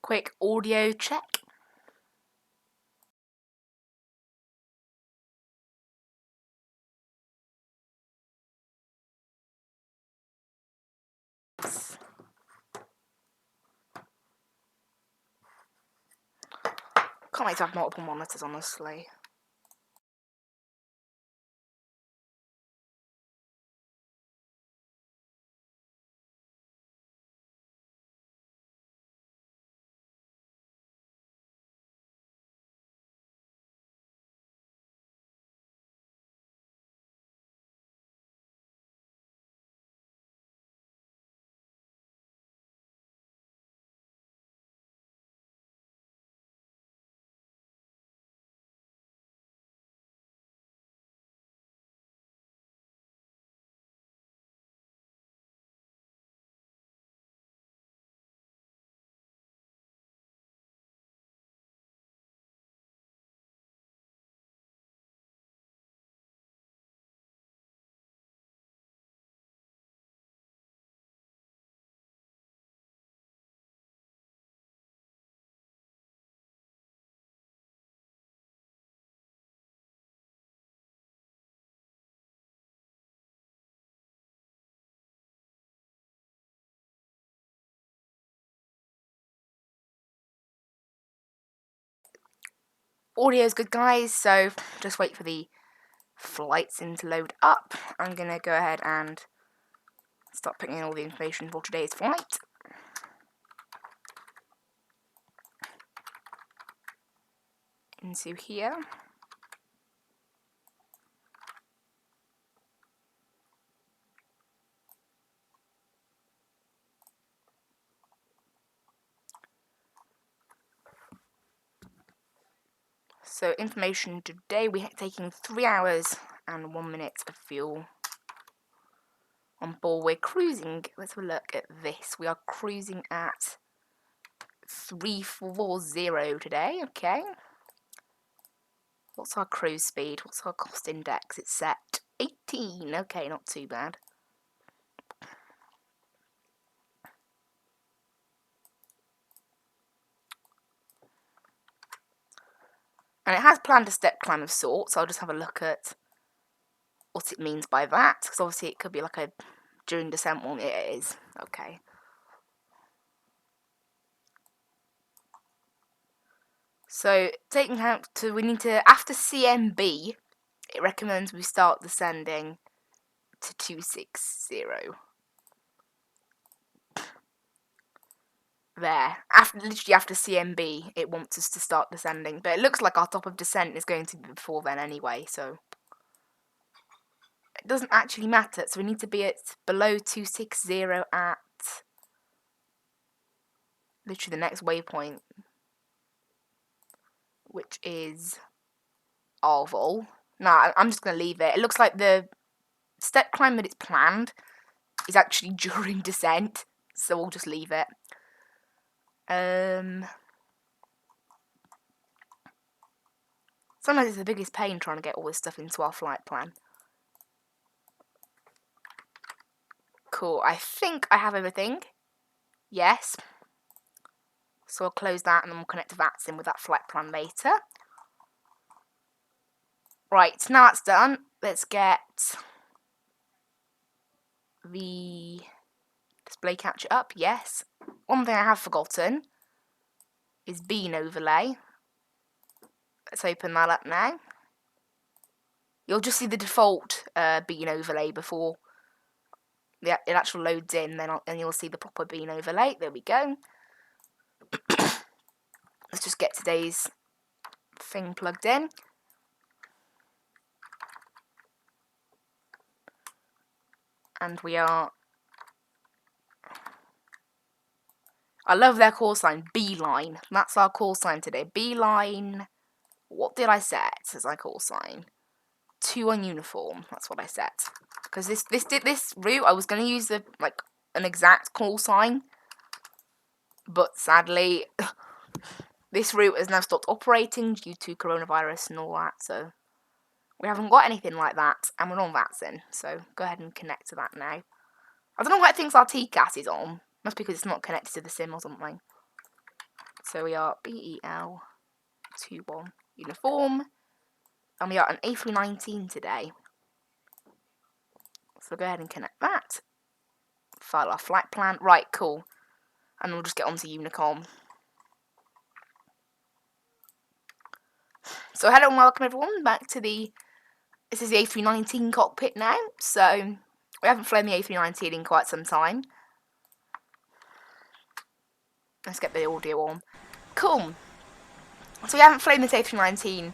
quick audio check. Can't wait to have multiple monitors, honestly. Audio's good, guys, so just wait for the flight sim to load up. I'm gonna go ahead and start putting in all the information for today's flight. Into here. So information today, we're taking 3 hours and 1 minute of fuel. On board, we're cruising. Let's have a look at this. We are cruising at 340 today. Okay. What's our cruise speed? What's our cost index? It's set 18. Okay, not too bad. And it has planned a step climb of sorts, so I'll just have a look at what it means by that, because obviously it could be like a during descent one. It is. Okay. So, taking out to, we need to, after CMB, it recommends we start descending to 260. There. Literally after CMB, it wants us to start descending. But it looks like our top of descent is going to be before then anyway, so it doesn't actually matter. So we need to be at below 260 at literally the next waypoint, which is Arval. Nah, I'm just going to leave it. It looks like the step climb that it's planned is actually during descent, so we'll just leave it. Sometimes it's the biggest pain trying to get all this stuff into our flight plan. Cool, I think I have everything. Yes. So I'll close that and then we'll connect to Vatsim with that flight plan later. Right, now that's done, let's get the display capture up. Yes. One thing I have forgotten is bean overlay. Let's open that up now. You'll just see the default bean overlay before it actually loads in, and you'll see the proper bean overlay. There we go. Let's just get today's thing plugged in. And we are... I love their call sign, Beeline. That's our call sign today. Beeline... What did I set as my call sign? 2 on uniform. That's what I set. Because this route, I was going to use an exact call sign. But sadly, this route has now stopped operating due to coronavirus and all that. So we haven't got anything like that. And we're on Vatsim. So go ahead and connect to that now. I don't know why it thinks our TCAS is on. Must be because it's not connected to the SIM or something. So we are BEL21 uniform, and we are an A319 today. So we'll go ahead and connect that. File our flight plan. Right, cool. And we'll just get on to Unicom. So hello and welcome everyone back to this is the A319 cockpit now. So we haven't flown the A319 in quite some time. Let's get the audio on. Cool. So we haven't flown this A319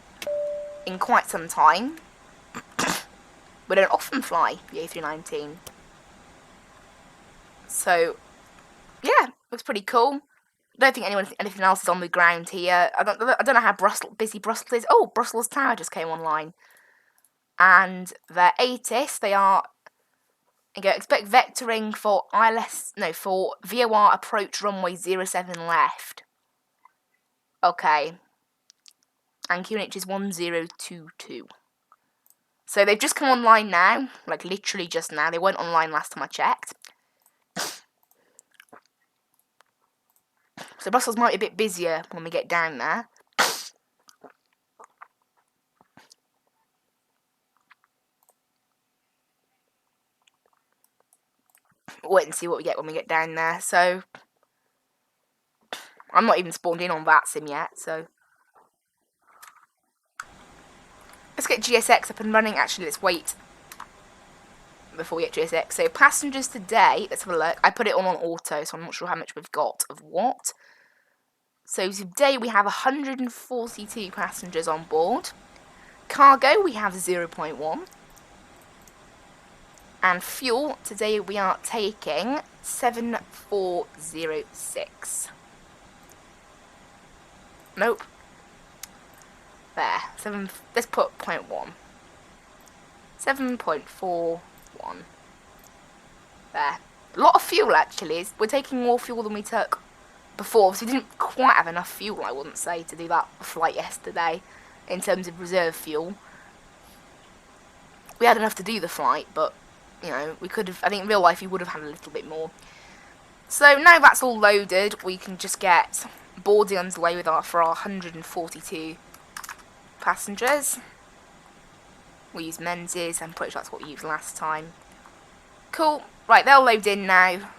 in quite some time. We don't often fly the A319. So yeah, it was pretty cool. I don't think anything else is on the ground here. I don't know how busy Brussels is. Oh, Brussels Tower just came online. And their ATIS, they are expect vectoring for for VOR approach runway 07 left. Okay. And QNH is 1022. So they've just come online now, like literally just now. They weren't online last time I checked. So Brussels might be a bit busier when we get down there. Wait and see what we get when we get down there. So I'm not even spawned in on Vatsim yet, so let's get GSX up and running. Actually, let's wait before we get GSX. So passengers today, let's have a look. I put it on auto, so I'm not sure how much we've got of what. So today we have 142 passengers on board. Cargo, we have 0.1. And fuel, today we are taking 7406. Nope. There. Let's put 0.1. 7.41. There. A lot of fuel, actually. We're taking more fuel than we took before, so we didn't quite have enough fuel, I wouldn't say, to do that flight yesterday, in terms of reserve fuel. We had enough to do the flight, but, you know, we could have, I think in real life we would have had a little bit more. So now that's all loaded, we can just get boarding underway for our 142 passengers. We use Menzies, I'm pretty sure that's what we used last time. Cool, right, they'll load in now,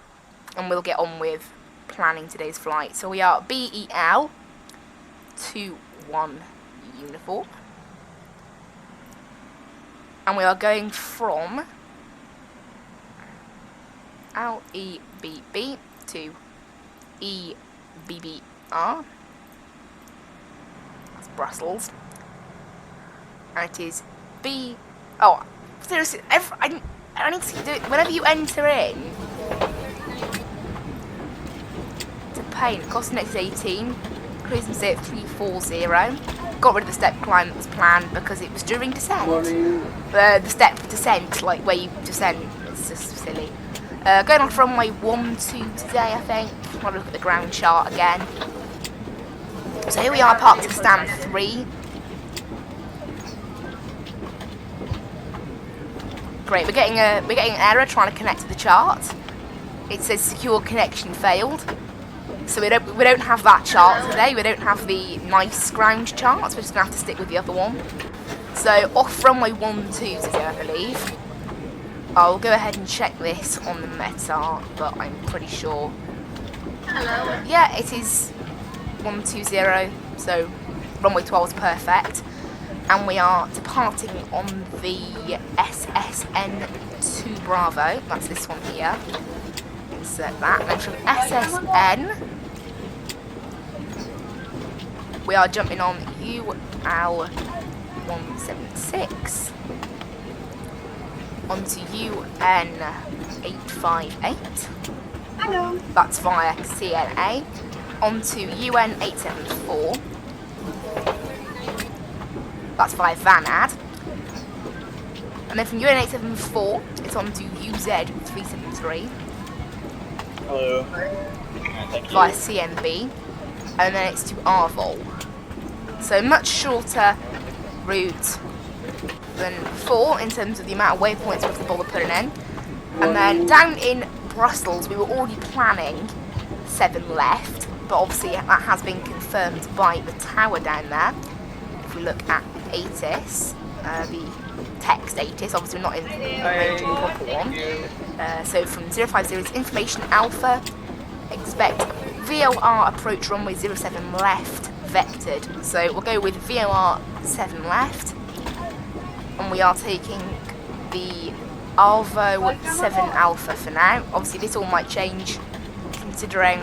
and we'll get on with planning today's flight. So we are BEL21 uniform, and we are going from LEBB to EBBR. That's Brussels, and it is oh, seriously, I need to do it whenever you enter in. Pain. Cost next 18. Cruising stay at 340. Got rid of the step climb that was planned because it was during descent. The step descent, like where you descend, it's just silly. Going on from runway 12 today, I think. I'll look at the ground chart again. So here we are, parked at stand 3. Great, we're getting an error trying to connect to the chart. It says secure connection failed. So we don't have that chart today. We don't have the nice ground chart. So we're just gonna have to stick with the other one. So off runway 12 today, I believe. I'll go ahead and check this on the meta, but I'm pretty sure. Hello. Yeah, it is 120. So runway 12 is perfect, and we are departing on the SSN2 Bravo. That's this one here. Insert that. And then from SSN, we are jumping on UL176 onto UN858. Hello. That's via CNA. Onto UN874. That's via VANAD. And then from UN874, it's on to UZ373. Hello. Thank you. Via CMB. And then it's to Arvol. So much shorter route than before in terms of the amount of waypoints we have to bother putting in. And then down in Brussels, we were already planning 7 left, but obviously that has been confirmed by the tower down there. If we look at ATIS, the text ATIS, obviously not in the major proper one. So from 050 is information alpha, expect VOR approach runway 07 left vectored. So we'll go with VOR 7 left, and we are taking the Arvo 7 alpha for now. Obviously this all might change considering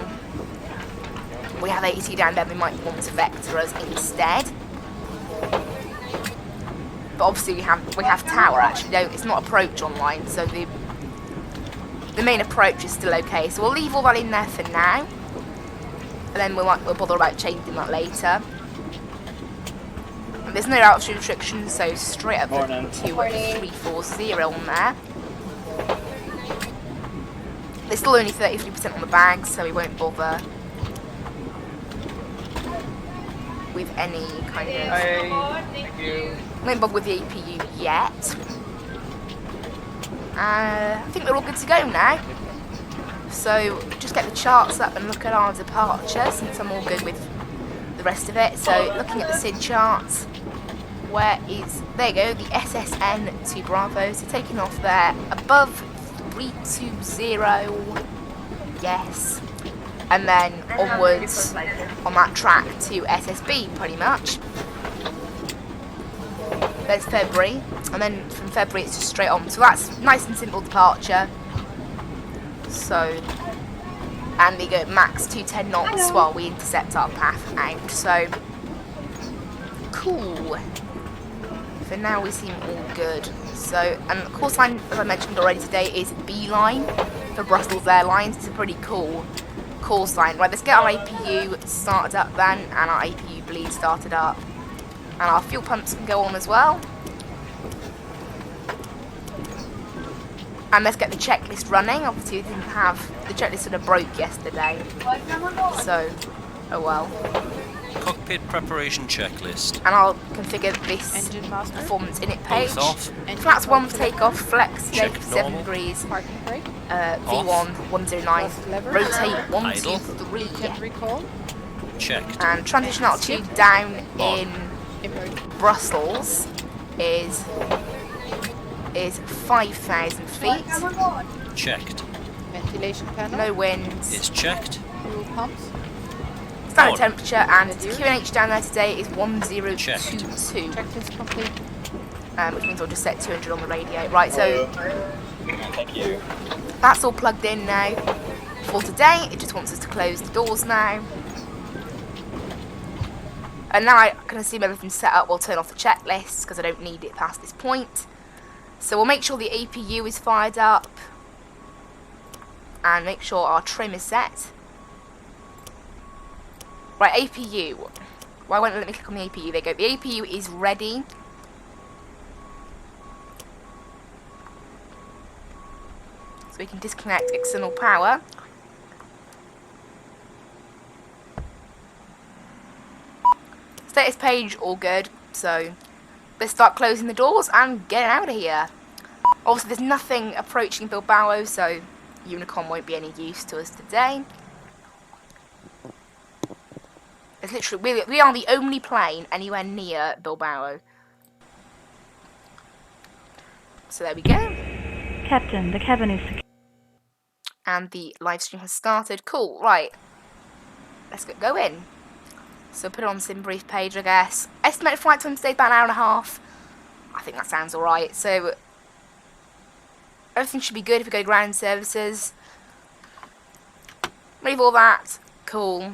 we have AT down there, we might want to vector us instead. But obviously we have tower actually, it's not approach online, so the main approach is still okay. So we'll leave all that in there for now, and then we'll bother about changing that later. And there's no altitude restrictions, so straight up to 340 on there. There's still only 33% on the bags, so we won't bother with any kind of... won't bother with the APU yet. I think we're all good to go now. So just get the charts up and look at our departure, since I'm all good with the rest of it. So looking at the SID charts, there you go, the SSN to Bravo, so taking off there above 320, yes, and then onwards on that track to SSB pretty much. There's February, and then from February it's just straight on, so that's nice and simple departure. So, and we go max 210 knots while we intercept our path out, so cool. For now we seem all good. So, and the call sign, as I mentioned already today, is B-line for Brussels Airlines. It's a pretty cool call sign. Right, let's get our APU started up then, and our APU bleed started up. And our fuel pumps can go on as well. And let's get the checklist running. Obviously we didn't have, the checklist sort of broke yesterday. So, oh well. Cockpit preparation checklist. And I'll configure this performance init page. Flaps 1 for takeoff, flex today for 7 degrees. V1 109. Rotate 1, 2, 3. Yeah. Checked. And transition altitude down in Brussels is 5,000 feet. Checked. Ventilation panel. No winds. Is checked. Fuel pumps. Standard temperature, and QNH down there today is 1022. Checklist complete. Which means I'll just set 200 on the radio. Right, so Thank you. that's all plugged in now for today. It just wants us to close the doors now. And now I can assume everything's set up. We'll turn off the checklist because I don't need it past this point. So we'll make sure the APU is fired up and make sure our trim is set. Right, APU. Why won't it let me click on the APU? There you go. The APU is ready. So we can disconnect external power. Status page, all good. So let's start closing the doors and getting out of here. Obviously there's nothing approaching Bilbao, so Unicom won't be any use to us today. It's literally, we are the only plane anywhere near Bilbao. So there we go. Captain, the cabin is secure. And the live stream has started. Cool, right. Let's go in. So put it on the sim brief page, I guess. Estimated flight time today about an hour and a half. I think that sounds alright. So everything should be good if we go to ground services. Leave all that. Cool.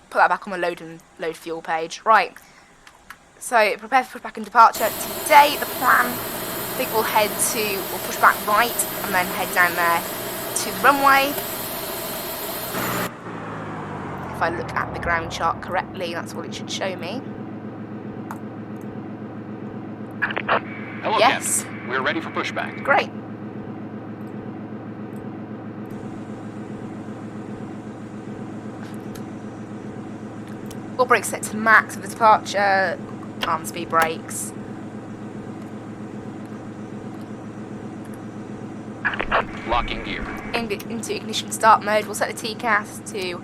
Put that back on the load fuel page. Right. So prepare for pushback and departure. Today the plan, I think we'll push back right and then head down there to the runway. If I look at the ground chart correctly, that's what it should show me. Hello, yes. Captain. We're ready for pushback. Great. All brakes set to max for the departure. Arm speed brakes. Locking gear. Into ignition start mode. We'll set the TCAS to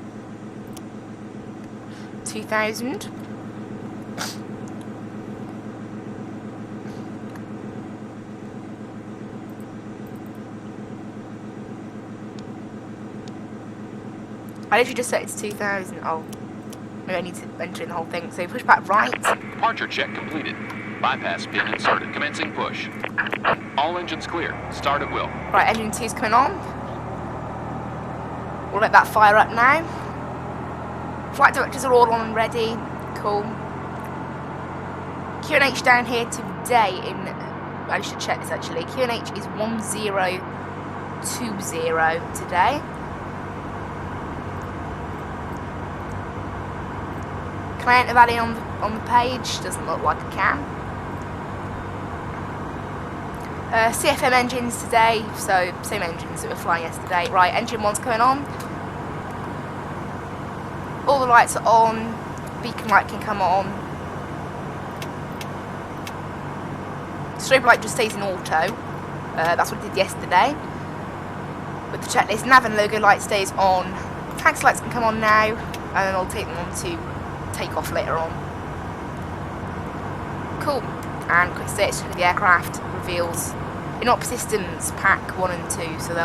2000. I literally just set it to 2000. Oh, maybe I need to enter in the whole thing. So push back right. Departure check completed. Bypass pin inserted. Commencing push. All engines clear. Start at will. Right, engine 2's coming on. We'll let that fire up now. Flight directors are all on and ready. Cool. QNH down here today in... I should check this actually. QNH is 1020 today. Can I enter that in on the page? Doesn't look like I can. CFM engines today, so same engines that were flying yesterday. Right, engine 1's coming on. All the lights are on. Beacon light can come on. Strobe light just stays in auto. That's what it did yesterday. With the checklist, nav and logo light stays on. Taxi lights can come on now, and then I'll take them on to take off later on. Cool. And quick status of the aircraft reveals inop systems pack 1 and 2, so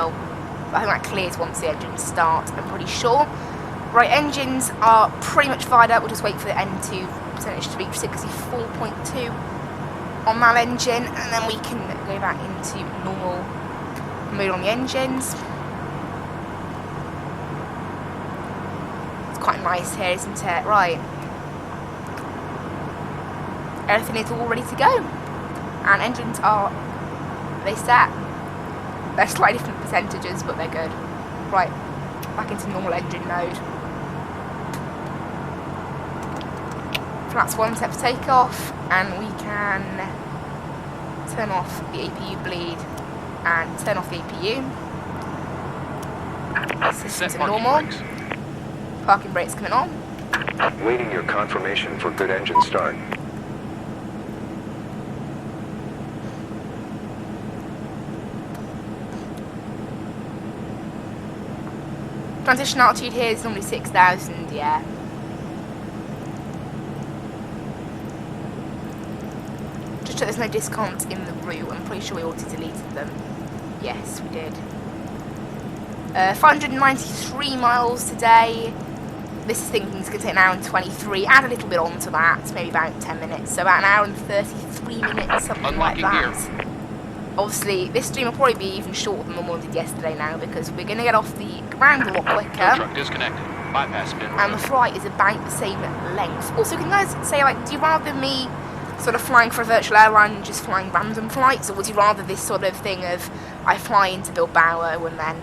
I think that clears once the engines start, I'm pretty sure. Right, engines are pretty much fired up. We'll just wait for the N2 percentage to reach 64.2 on that engine, and then we can go back into normal mode on the engines. It's quite nice here, isn't it? Right. Everything is all ready to go. And engines are, they set. They're slightly different percentages, but they're good. Right, back into normal engine mode. Flaps 1 set for takeoff, and we can turn off the APU bleed and turn off the APU. Systems are normal. Brakes. Parking brakes coming on. Waiting your confirmation for good engine start. Transition altitude here is normally 6,000, yeah. Just check there's no discounts in the route. I'm pretty sure we auto-deleted them. Yes, we did. 593 miles today. This thing is going to take an hour and 23. Add a little bit onto that, maybe about 10 minutes. So about an hour and 33 minutes, something like that. Obviously, this stream will probably be even shorter than the one we did yesterday now, because we're going to get off the ground a lot quicker. Truck disconnected. Bypass pin. And the flight is about the same length. Also, can you guys say, like, do you rather me sort of flying for a virtual airline and just flying random flights, or would you rather this sort of thing of I fly into Bilbao and then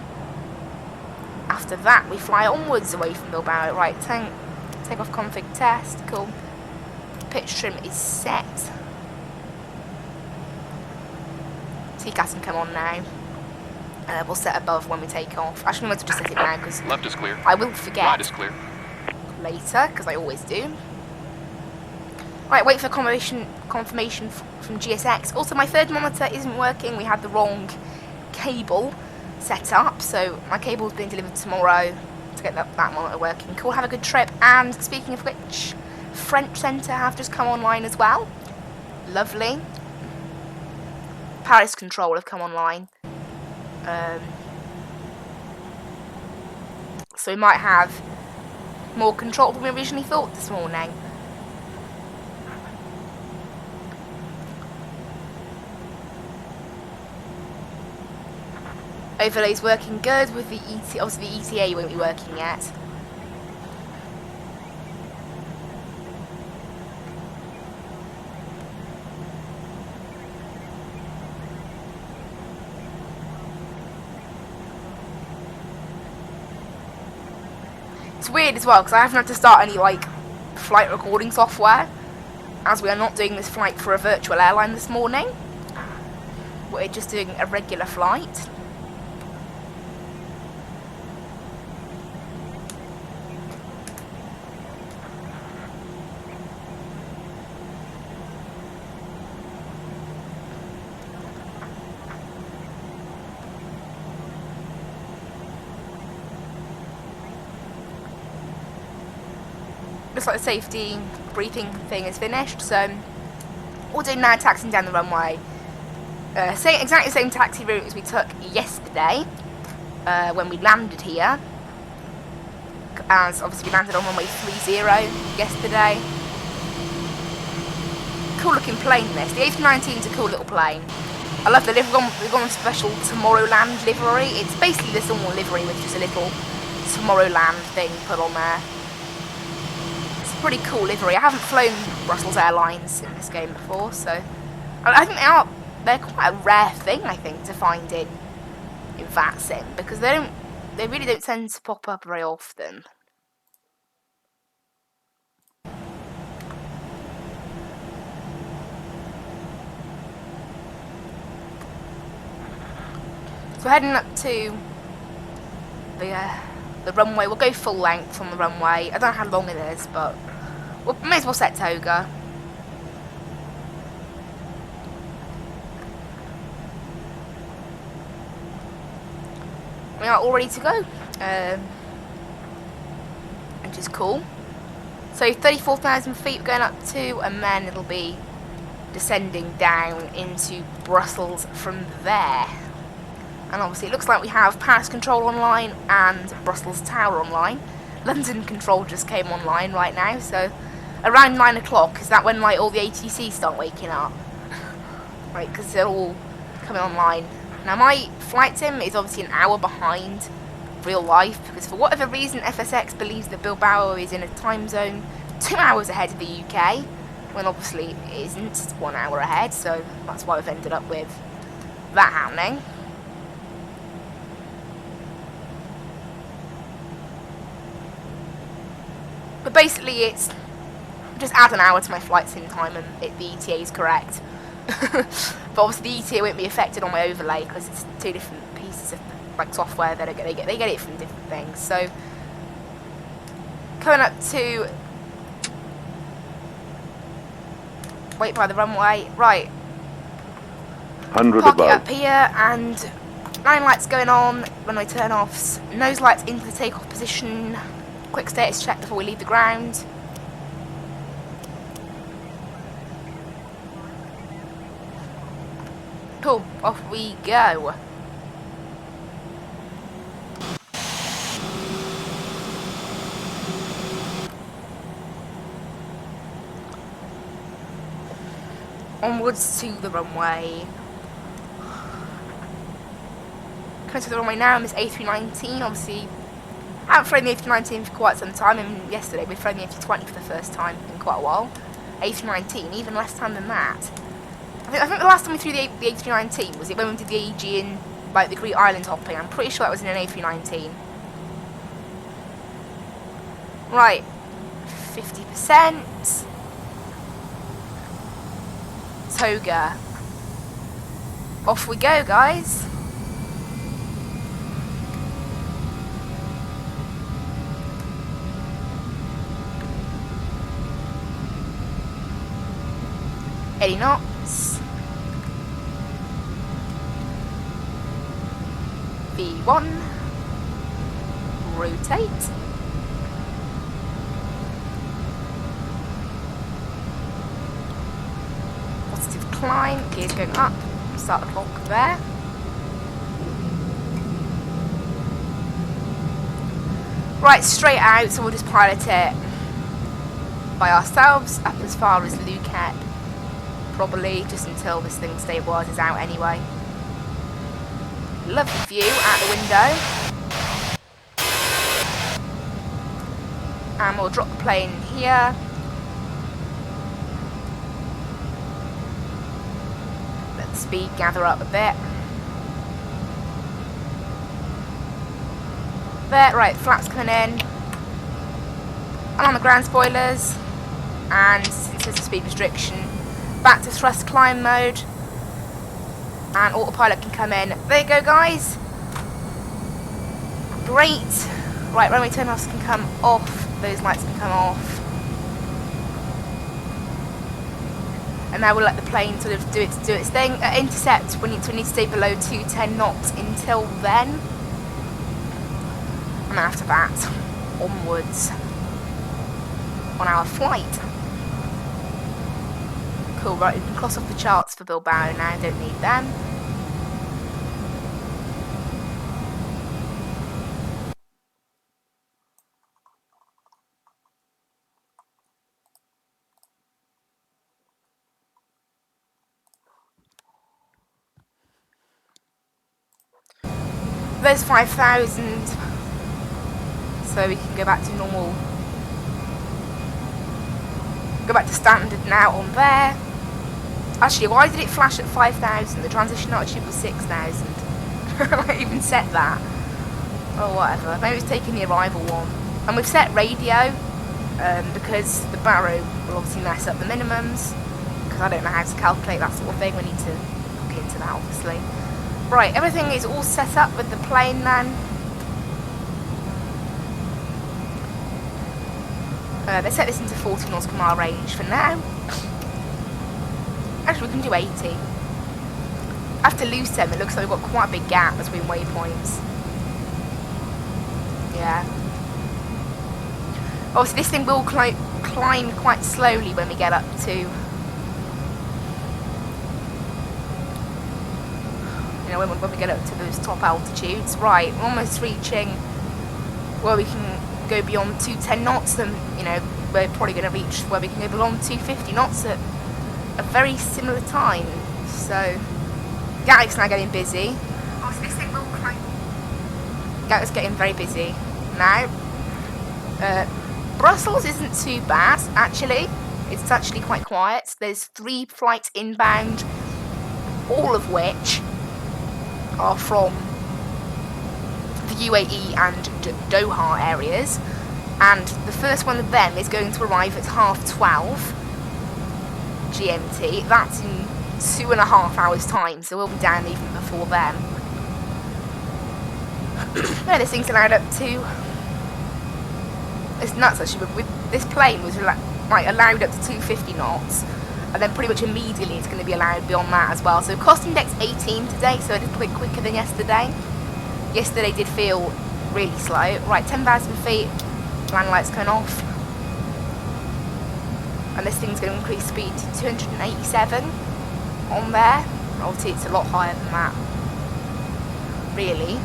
after that we fly onwards away from Bilbao? Right, take off config test, cool. Pitch trim is set. TCAS can come on now. We'll set above when we take off. Actually, I'm going to just set it now because Left is clear. I will forget Right is clear. later, because I always do. Right, wait for confirmation from GSX. Also, my third monitor isn't working. We had the wrong cable set up, so my cable is being delivered tomorrow to get that monitor working. Cool, have a good trip. And speaking of which, French Centre have just come online as well. Lovely. Paris Control have come online. So we might have more control than we originally thought this morning. Overlay's working good with the ETA. Obviously the ETA won't be working yet. It's weird as well because I haven't had to start any like flight recording software, as we are not doing this flight for a virtual airline this morning. We're just doing a regular flight. looks like the safety briefing thing is finished, so we'll do now taxiing down the runway. Exactly the same taxi route as we took yesterday when we landed here, as obviously we landed on runway 30 yesterday. Cool looking plane this. The A319 is a cool little plane. I love the livery. We've gone a special Tomorrowland livery. It's basically this normal livery with just a little Tomorrowland thing put on there. It's a pretty cool livery. I haven't flown Brussels Airlines in this game before, so I think they're quite a rare thing, I think, to find in Vatsim, because they really don't tend to pop up very often. So we're heading up to the runway. We'll go full length on the runway. I don't know how long it is, but we may as well set toga. We are all ready to go, which is cool. So 34,000 feet we're going up to, and then it'll be descending down into Brussels from there. And obviously it looks like we have Paris Control online and Brussels Tower online. London Control just came online right now, so around 9 o'clock, is that when like all the ATC start waking up? Right, because they're all coming online. Now my flight sim is obviously an hour behind real life, because for whatever reason FSX believes that Bilbao is in a time zone 2 hours ahead of the UK, when obviously it isn't, it's 1 hour ahead, so that's why we've ended up with that happening. But basically it's just add an hour to my flight sim time and the ETA is correct. But obviously the ETA won't be affected on my overlay because it's two different pieces of like software that they get it from different things. So coming up to wait by the runway, right. 100 Park it above. up here and line lights going on, runway turn offs, nose lights into the takeoff position. Quick status check before we leave the ground. Cool, off we go. Onwards to the runway. Coming to the runway now, Miss A319, obviously. I haven't flown the A319 for quite some time, and yesterday we flown the A320 for the first time in quite a while. A319, even less time than that. I think the last time we flew the A319 was it when we did the Aegean, like the Greek island hopping. I'm pretty sure that was in an A319. Right, 50%. Toga. Off we go, guys. Heading knots. V1. Rotate. Positive climb. Gears going up. Start the clock there. Right, straight out, so we'll just pilot it by ourselves up as far as Luket. Probably just until this thing stabilises out anyway. Lovely view out the window. And we'll drop the plane here. Let the speed gather up a bit. There, right, flaps coming in. And on the ground spoilers. And since there's a speed restriction, back to thrust climb mode, and autopilot can come in. There you go, guys. Great. Right, runway turn offs can come off. Those lights can come off. And now we'll let the plane sort of do its thing. At intercept, we need to stay below 210 knots until then. And after that, onwards on our flight. Cool, right, we can cross off the charts for Bilbao now, don't need them. There's 5,000, so we can go back to normal. Go back to standard now on there. Actually, why did it flash at 5,000? The transition altitude was 6,000. I even set that. Oh, whatever. Maybe it's taking the arrival one. And we've set radio, because the Barrow will obviously mess up the minimums. Because I don't know how to calculate that sort of thing. We need to look into that, obviously. Right, everything is all set up with the plane then. Let's set this into 40 nautical mile range for now. Actually, we can do 80. After Lucem, it looks like we've got quite a big gap between waypoints. Yeah. Obviously, this thing will climb quite slowly when we get up to... when we get up to those top altitudes. Right, we're almost reaching where we can go beyond 210 knots, and we're probably going to reach where we can go beyond 250 knots at a very similar time. So Gatwick's now getting busy. Oh, so this thing will climb. Gatwick's getting very busy now. Brussels isn't too bad, actually. It's actually quite quiet. There's 3 flights inbound, all of which are from the UAE and Doha areas, and the first one of them is going to arrive at 12:30 GMT. That's in 2.5 hours time, so we'll be down even before then. Yeah, this thing's allowed up to... It's nuts actually, but with this plane was allowed up to 250 knots. And then pretty much immediately it's going to be allowed beyond that as well. So cost index 18 today, so a little bit quicker than yesterday. Yesterday did feel really slow. Right, 10,000 feet, landing lights going off. And this thing's going to increase speed to 287 on there. Obviously it's a lot higher than that, really.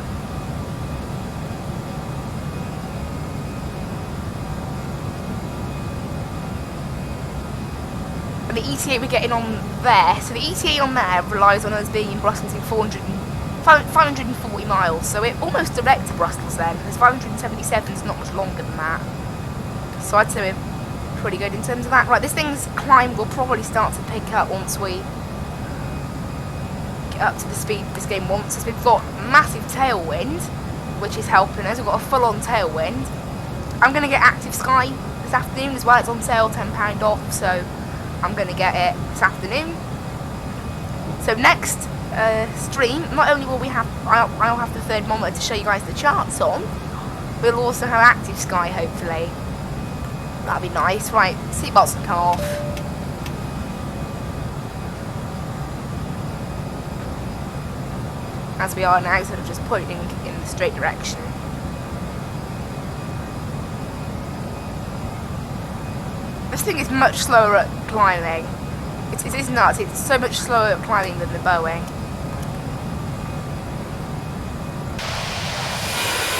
And the ETA we're getting on there, so the ETA on there relies on us being in Brussels in 540 miles, so we're almost direct to Brussels then. There's 577, it's not much longer than that. So I'd say we're pretty good in terms of that. Right, this thing's climb will probably start to pick up once we get up to the speed this game wants us. We've got massive tailwind, which is helping us. We've got a full-on tailwind. I'm going to get Active Sky this afternoon as well. It's on sale, £10 off, so I'm going to get it this afternoon. So next stream, not only will we have, I'll have the thermometer to show you guys the charts on, we'll also have Active Sky, hopefully. That'd be nice. Right, seatbelts can come off. As we are now, sort of just pointing in the straight direction. This thing is much slower at climbing. It's nuts. It's so much slower at climbing than the Boeing.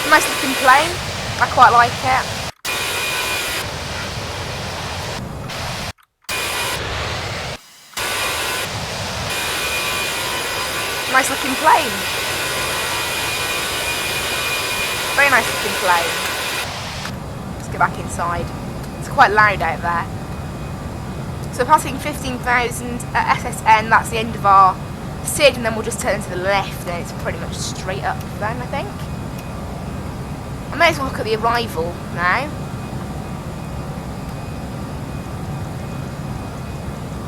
Nice looking plane. I quite like it. Nice looking plane. Very nice looking plane. Let's get back inside. It's quite loud out there. So passing 15,000 at SSN, that's the end of our SID, and then we'll just turn to the left, and it's pretty much straight up then, I think. I may as well look at the arrival now.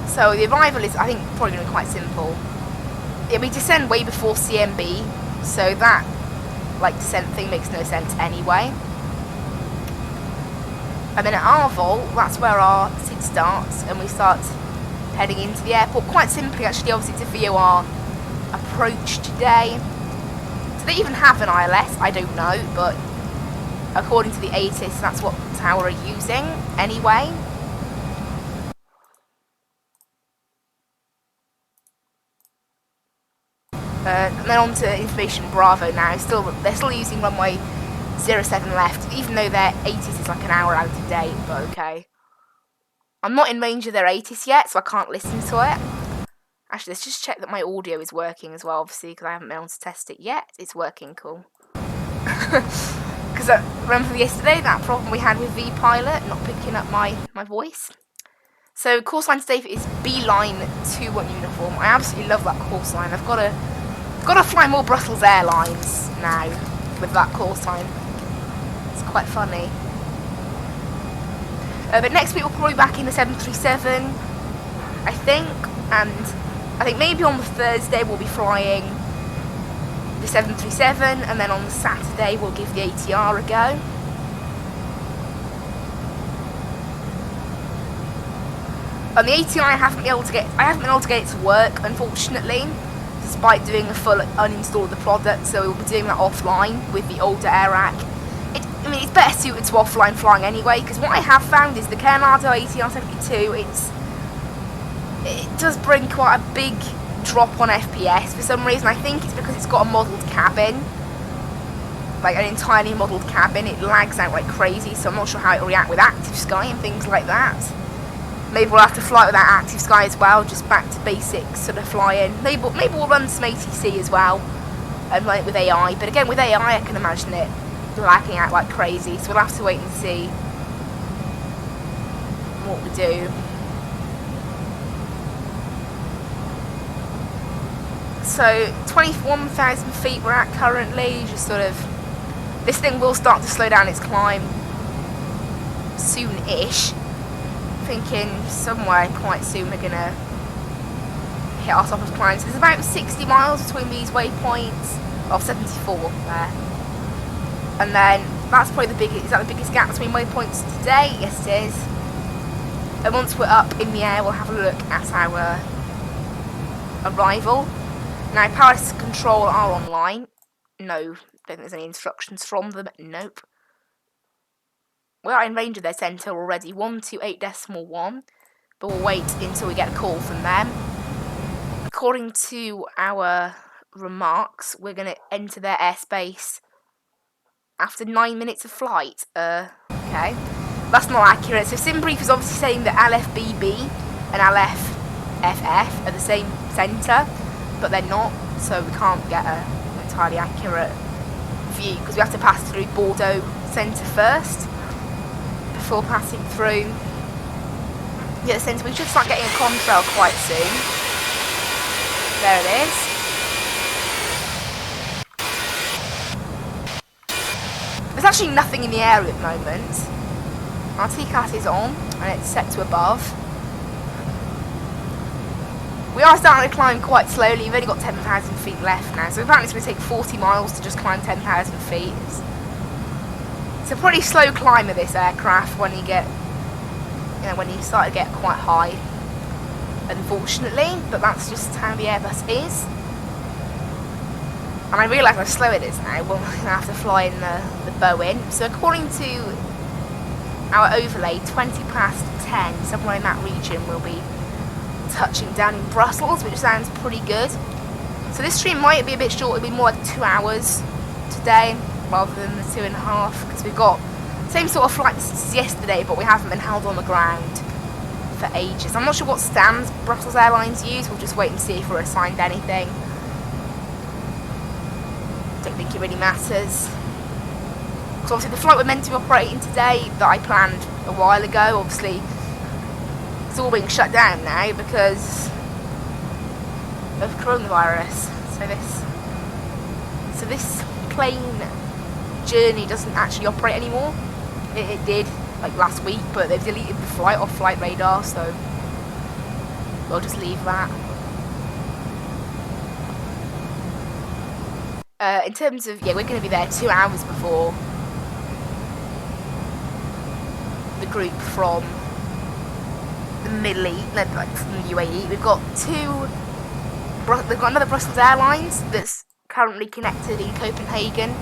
So the arrival is, I think, probably going to be quite simple. Yeah, we descend way before CMB, so that, descent thing makes no sense anyway. And then at Arvol, that's where our SID starts, and we start heading into the airport. Quite simply, actually, obviously, to view our approach today. Do they even have an ILS? I don't know, but according to the ATIS, that's what tower are using anyway. And then on to Information Bravo now. They're still using runway 07 left, even though their ATIS is like an hour out of date, but okay. I'm not in range of their ATIS yet, so I can't listen to it. Actually, let's just check that my audio is working as well, obviously, because I haven't been able to test it yet. It's working, cool. Because remember from yesterday, that problem we had with VPilot, not picking up my voice? So, call sign today is Beeline 21 uniform. I absolutely love that call sign. I've got to fly more Brussels Airlines now with that call sign. It's quite funny. But next week we'll probably be back in the 737, I think, and I think maybe on the Thursday we'll be flying the 737, and then on the Saturday we'll give the ATR a go. On the ATR I haven't been able to get it to work, unfortunately, despite doing a full uninstall of the product, so we'll be doing that offline with the older AirRack. I mean, it's better suited to offline flying anyway, because what I have found is the Canado ATR-72, it does bring quite a big drop on FPS for some reason. I think it's because it's got a modelled cabin, like an entirely modelled cabin. It lags out like crazy, so I'm not sure how it'll react with Active Sky and things like that. Maybe we'll have to fly without Active Sky as well, just back to basic sort of flying. Maybe we'll run some ATC as well, and run it with AI, but again, with AI I can imagine it lagging out like crazy, so we'll have to wait and see what we do. So 21,000 feet we're at currently, just sort of, this thing will start to slow down its climb soon-ish. Thinking somewhere quite soon we're gonna hit our top of climbs. There's about 60 miles between these waypoints, of 74 there. And then that's probably the biggest. Is that the biggest gap between waypoints today? Yes, it is. And once we're up in the air, we'll have a look at our arrival. Now, power control are online. No, don't think there's any instructions from them. Nope. We are in range of their centre already, 128.1, but we'll wait until we get a call from them. According to our remarks, we're going to enter their airspace after 9 minutes of flight. Okay. That's not accurate. So SimBrief is obviously saying that LFBB and LFFF are the same centre, but they're not, so we can't get an entirely accurate view, because we have to pass through Bordeaux centre first, before passing through the centre. We should start getting a contrail quite soon. There it is. There's actually nothing in the air at the moment. Our TCAS is on and it's set to above. We are starting to climb quite slowly. We've only got 10,000 feet left now, so apparently it's going to take 40 miles to just climb 10,000 feet. It's a pretty slow climb of this aircraft when you get, when you start to get quite high, unfortunately, but that's just how the Airbus is. And I realise how slow it is now. We'll have to fly in the Boeing. So according to our overlay, 20 past 10, somewhere in that region, we'll be touching down in Brussels, which sounds pretty good. So this stream might be a bit short. It'll be more like 2 hours today rather than the 2.5, because we've got same sort of flight distance as yesterday, but we haven't been held on the ground for ages. I'm not sure what stands Brussels Airlines use. We'll just wait and see if we're assigned anything. Don't think it really matters. So obviously the flight we're meant to be operating today that I planned a while ago, obviously it's all being shut down now because of coronavirus. So this plane journey doesn't actually operate anymore. It did like last week, but they've deleted the flight off flight radar, so we'll just leave that. In terms of, we're going to be there 2 hours before the group from the Middle East, like from the UAE. We've got another Brussels Airlines that's currently connected in Copenhagen.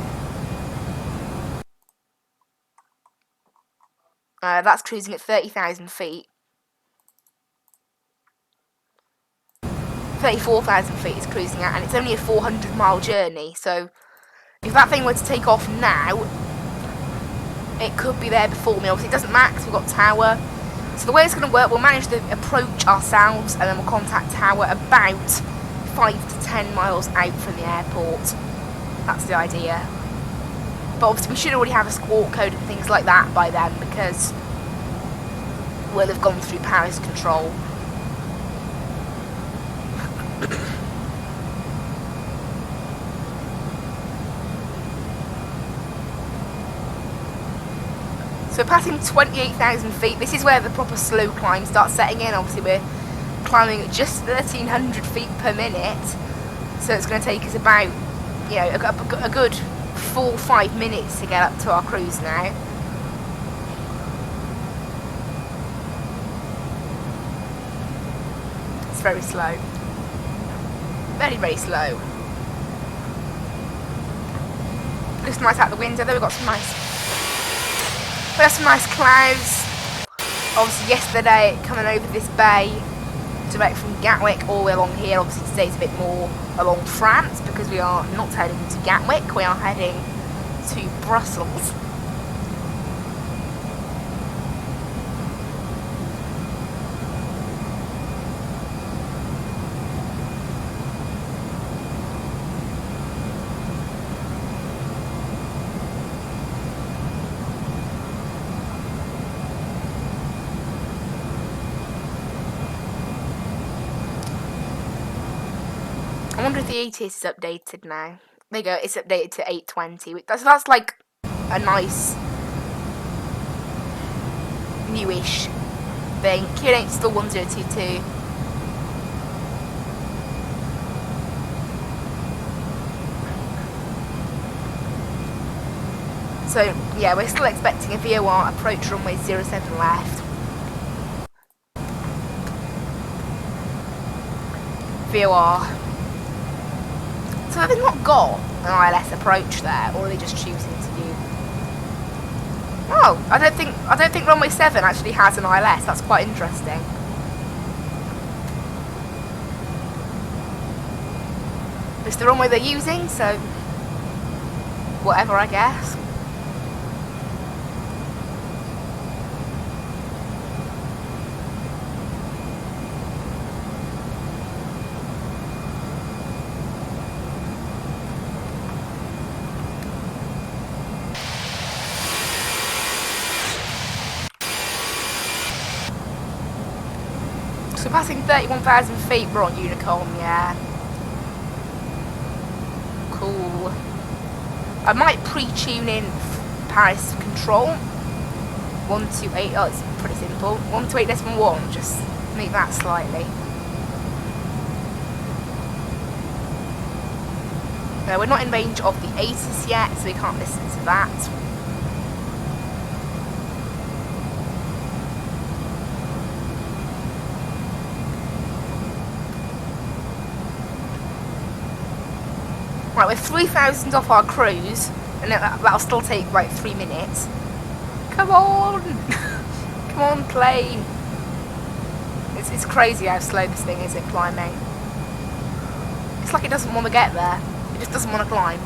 That's cruising at 30,000 feet. 34,000 feet it's cruising at, and it's only a 400-mile journey, so if that thing were to take off now, it could be there before me. Obviously it doesn't max, we've got tower. So the way it's going to work, we'll manage to approach ourselves and then we'll contact tower about 5 to 10 miles out from the airport. That's the idea. But obviously we should already have a squawk code and things like that by then, because we'll have gone through Paris control. So passing 28,000 feet, this is where the proper slow climb starts setting in. Obviously we're climbing at just 1,300 feet per minute, so it's going to take us about, you know, a good 4-5 minutes to get up to our cruise now. It's very slow. Very, very slow. Looks nice out the window though, we've got some nice clouds. Obviously yesterday coming over this bay direct from Gatwick all the way along here. Obviously today's a bit more along France because we are not heading to Gatwick, we are heading to Brussels. I wonder if the ATS is updated now. There you go, it's updated to 820. That's like a nice newish thing. QNH is still 1022. So yeah, we're still expecting a VOR approach runway 07 left. VOR. So have they not got an ILS approach there, or are they just choosing to do? Oh, I don't think runway 7 actually has an ILS. That's quite interesting. It's the runway they're using, so whatever, I guess. So passing 31,000 feet, we're on Unicorn, yeah. Cool. I might pre-tune in Paris control. 128, oh, it's pretty simple. 128.1, just make that slightly. No, we're not in range of the ATIS yet, so we can't listen to that. Right, we're 3,000 off our cruise, and that'll still take like 3 minutes. Come on! Come on, plane! It's crazy how slow this thing is at climbing. It's like it doesn't want to get there. It just doesn't want to climb.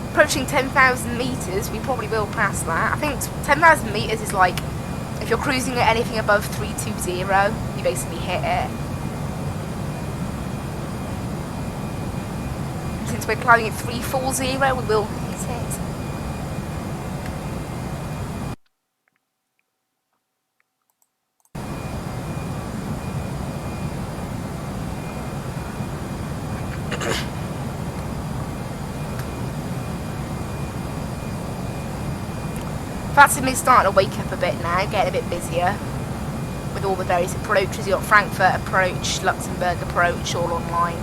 Approaching 10,000 metres, we probably will pass that. I think 10,000 metres is like, if you're cruising at anything above 320, you basically hit it. Since we're climbing at 340, we will hit it. Vatsim is starting to wake up a bit now, getting a bit busier with all the various approaches. You've got Frankfurt approach, Luxembourg approach, all online.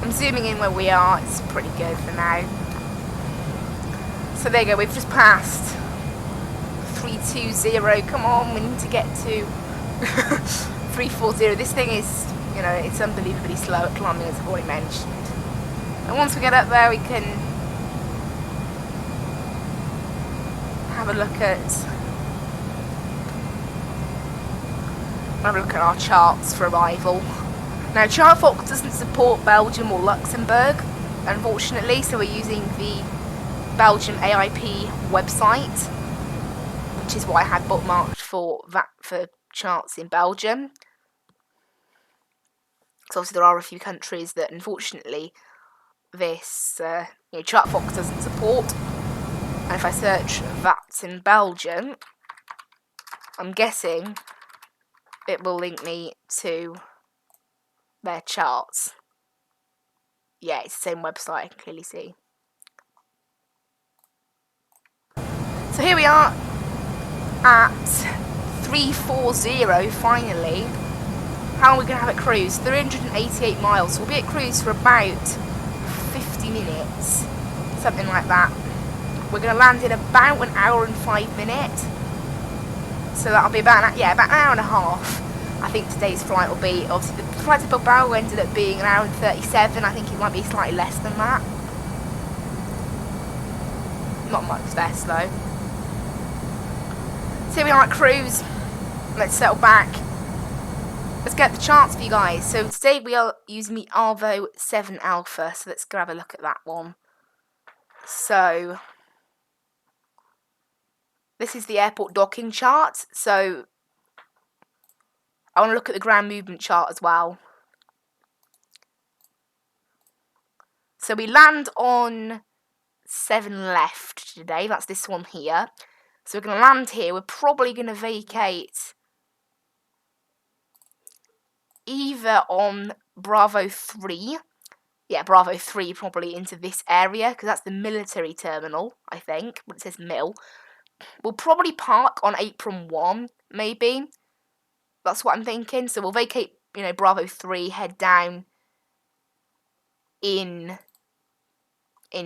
I'm zooming in where we are, it's pretty good for now. So there you go, we've just passed 320. Come on, we need to get to 340. This thing is, you know, it's unbelievably slow at climbing, as I've already mentioned. And once we get up there, we can have a look at our charts for arrival. Now, Chartfox doesn't support Belgium or Luxembourg, unfortunately, so we're using the Belgium AIP website, which is what I had bookmarked for charts in Belgium. Because obviously there are a few countries that unfortunately this Chartfox doesn't support. And if I search Vatsim Belgium, I'm guessing it will link me to their charts. Yeah, it's the same website, I can clearly see. So here we are at 340 finally. How are we going to have a cruise? 388 miles. We'll be at cruise for about 50 minutes. Something like that. We're going to land in about an hour and 5 minutes. So that'll be about an hour and a half. I think today's flight will be. Obviously the flight to Bilbao ended up being an hour and 37. I think it might be slightly less than that. Not much less though. So here we are at cruise. Let's settle back. Let's get the charts for you guys. So today we are using the Arvo 7 Alpha. So let's go have a look at that one. So this is the airport docking chart. So I want to look at the ground movement chart as well. So we land on 7 left today. That's this one here. So we're going to land here. We're probably going to vacate either on Bravo 3. Yeah, Bravo 3 probably into this area, because that's the military terminal, I think. But it says MIL. We'll probably park on Apron 1, maybe. That's what I'm thinking. So we'll vacate, Bravo 3, head down in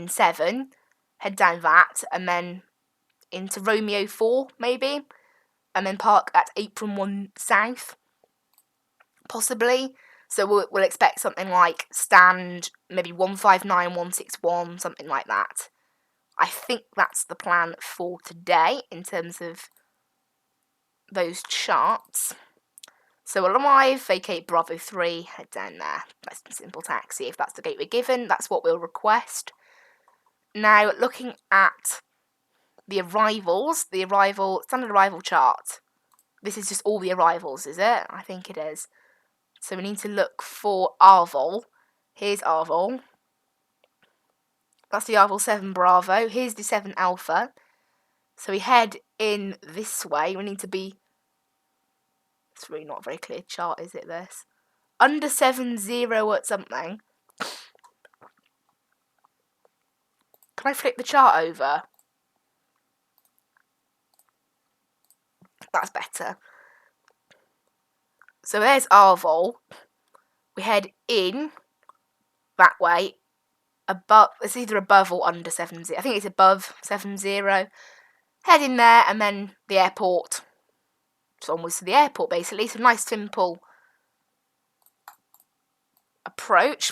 7, head down that, and then into Romeo 4, maybe. And then park at Apron 1 South, possibly. So we'll expect something like stand maybe 159, 161, something like that. I think that's the plan for today in terms of those charts. So we'll arrive, vacate Bravo 3, head down there. Nice and simple taxi. If that's the gate we're given, that's what we'll request. Now, looking at the arrivals, standard arrival chart. This is just all the arrivals, is it? I think it is. So we need to look for Arval. Here's Arval. That's the Arval 7 Bravo. Here's the 7 Alpha. So we head in this way. We need to be... It's really not a very clear chart, is it, this? Under 70 at something. Can I flip the chart over? That's better. So there's Arval. We head in that way. Above, it's either above or under 70. I think it's above 70. Head in there, and then the airport. It's onwards to the airport, basically. So nice, simple approach.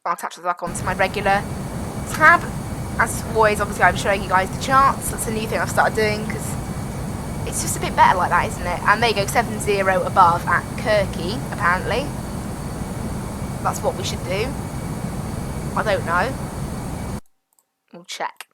I'll attach that back onto my regular tab. As always, obviously, I'm showing you guys the charts. That's a new thing I've started doing, because it's just a bit better like that, isn't it? And there you go, 70 above at Kirky, apparently. That's what we should do. I don't know. We'll check.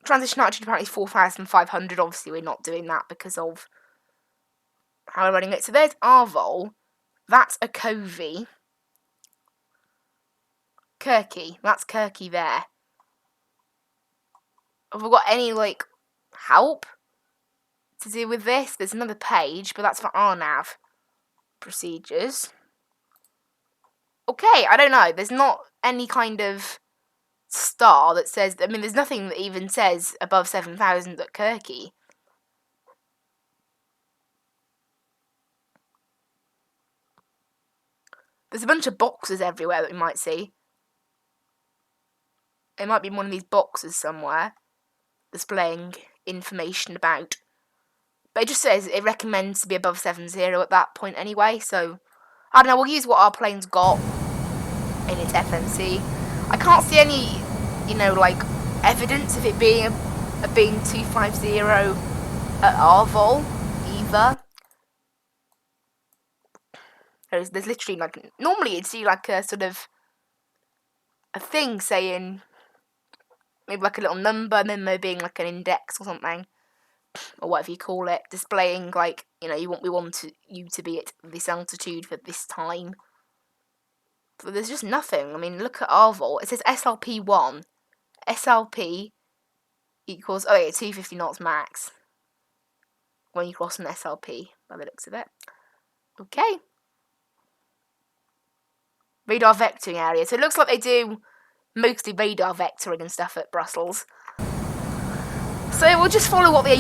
Transition altitude apparently 4,500. Obviously, we're not doing that because of how we're running it. So there's Arval. That's a Covey. Kirky. That's Kirky there. Have we got any, help to do with this? There's another page, but that's for RNAV procedures. Okay, I don't know. There's not any kind of star that says... I mean, there's nothing that even says above 7,000 at Kirky. There's a bunch of boxes everywhere that we might see. It might be in one of these boxes somewhere, displaying information about. But it just says it recommends to be above 70 at that point anyway, so I don't know, we'll use what our plane's got in its FMC. I can't see any, like, evidence of it being a being 250 at our vol either. There's literally, like, normally you'd see, like, a sort of a thing saying, maybe like a little number, and then there being, like, an index or something, or whatever you call it, displaying, like, we want you to be at this altitude for this time. But there's just nothing. I mean, look at our vol. It says SLP1. SLP equals, 250 knots max when you cross an SLP, by the looks of it. Okay. Radar vectoring area. So it looks like they do mostly radar vectoring and stuff at Brussels. So we'll just follow what the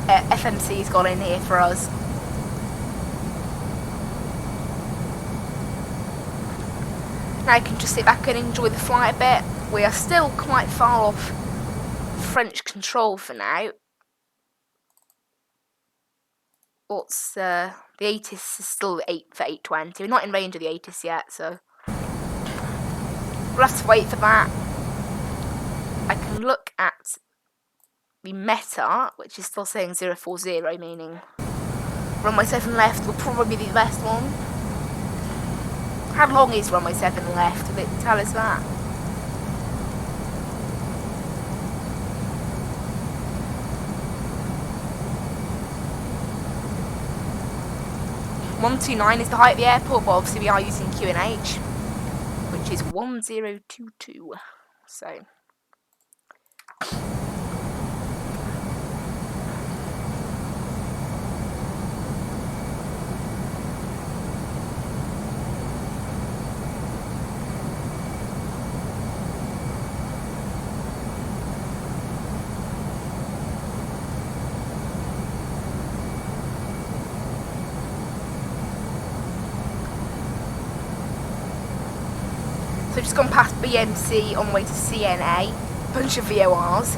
FMC's got in here for us. Now you can just sit back and enjoy the flight a bit. We are still quite far off French control for now. The ATIS is still 8 for 820. We're not in range of the ATIS yet, so we'll have to wait for that. I can look at the meta, which is still saying 040, meaning runway 7 left will probably be the best one. How long is runway 7 left? Will it tell us that? .129 is the height of the airport, but obviously we are using QNH, which is 1022. So just gone past BMC on the way to CNA, bunch of VORs.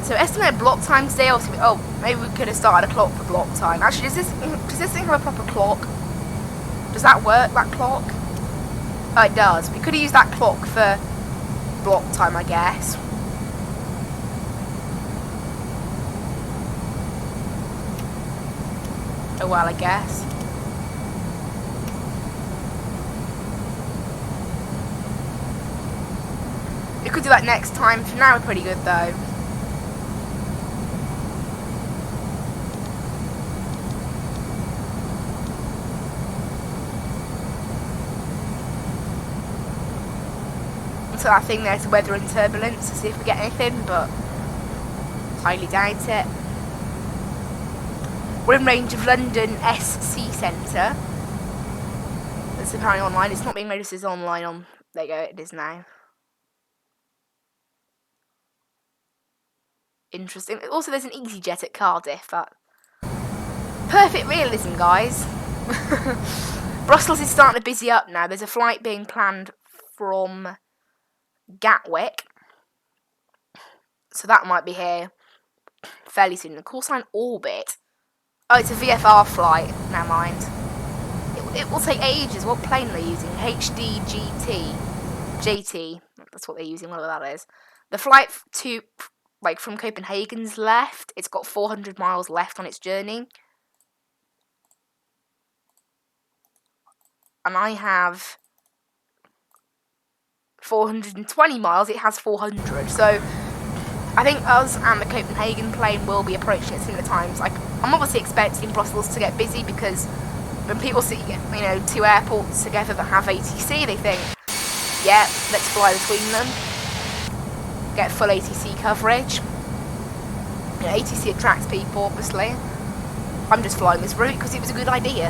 So estimated block time today, obviously, maybe we could have started a clock for block time. Actually, does this thing have a proper clock? Does that work, that clock? Oh, it does. We could have used that clock for block time, I guess. Oh well, I guess. We could do that next time. For now, we're pretty good though. So that thing there's weather and turbulence to see if we get anything, but highly doubt it. We're in range of London SC Centre. It's apparently online. It's not being noticed as online on. There you go. It is now. Interesting. Also, there's an EasyJet at Cardiff. That perfect realism, guys. Brussels is starting to busy up now. There's a flight being planned from Gatwick, so that might be here fairly soon. The call sign Orbit. Oh, it's a VFR flight. Never mind. It will take ages. What plane are they using? HDGT. JT. That's what they're using. Whatever that is. The flight to from Copenhagen's left. It's got 400 miles left on its journey. And I have 420 miles. It has 400. So I think us and the Copenhagen plane will be approaching at similar times. I'm obviously expecting Brussels to get busy because when people see, two airports together that have ATC, they think, yeah, let's fly between them. Get full ATC coverage. ATC attracts people, obviously. I'm just flying this route because it was a good idea.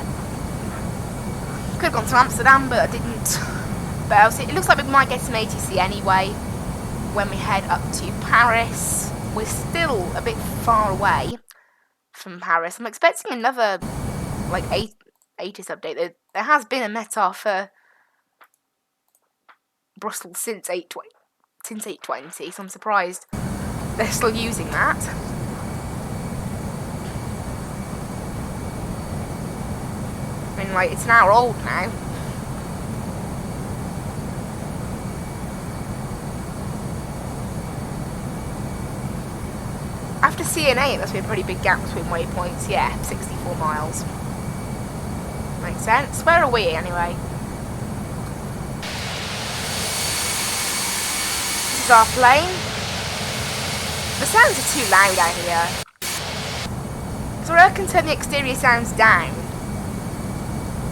Could have gone to Amsterdam, but I didn't. But else, it looks like we might get some ATC anyway when we head up to Paris. We're still a bit far away from Paris. I'm expecting another like, ATIS update. There has been a METAR for Brussels since 820, so I'm surprised they're still using that. I mean, like, it's an hour old now. After CNA, it must be a pretty big gap between waypoints. Yeah, 64 miles. Makes sense. Where are we, anyway? This is our plane. The sounds are too loud out here. So I can turn the exterior sounds down.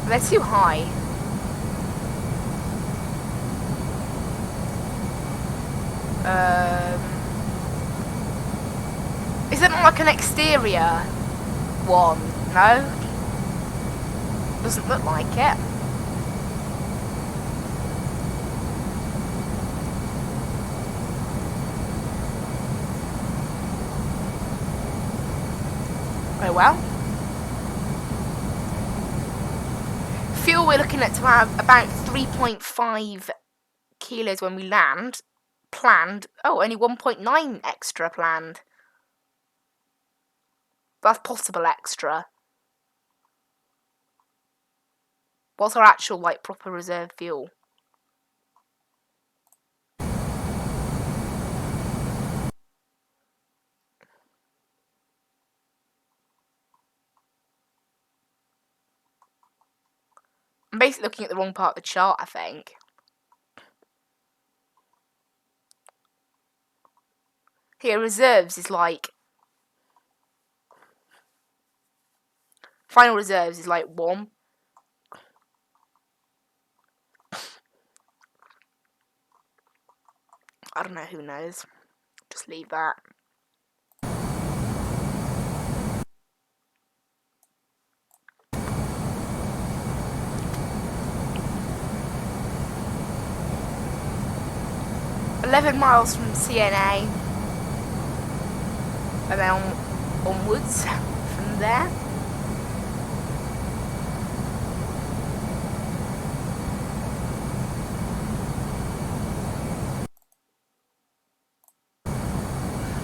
They're too high. Is it not like an exterior one? No? Doesn't look like it. Oh well. Fuel we're looking at to have about 3.5 kilos when we land. Planned. Oh, only 1.9 extra planned. That's possible extra. What's our actual, like, proper reserve fuel? I'm basically looking at the wrong part of the chart, I think. Here, reserves is like... Final reserves is like 1. I don't know, who knows. Just leave that. $11 miles from CNA. And then onwards from there.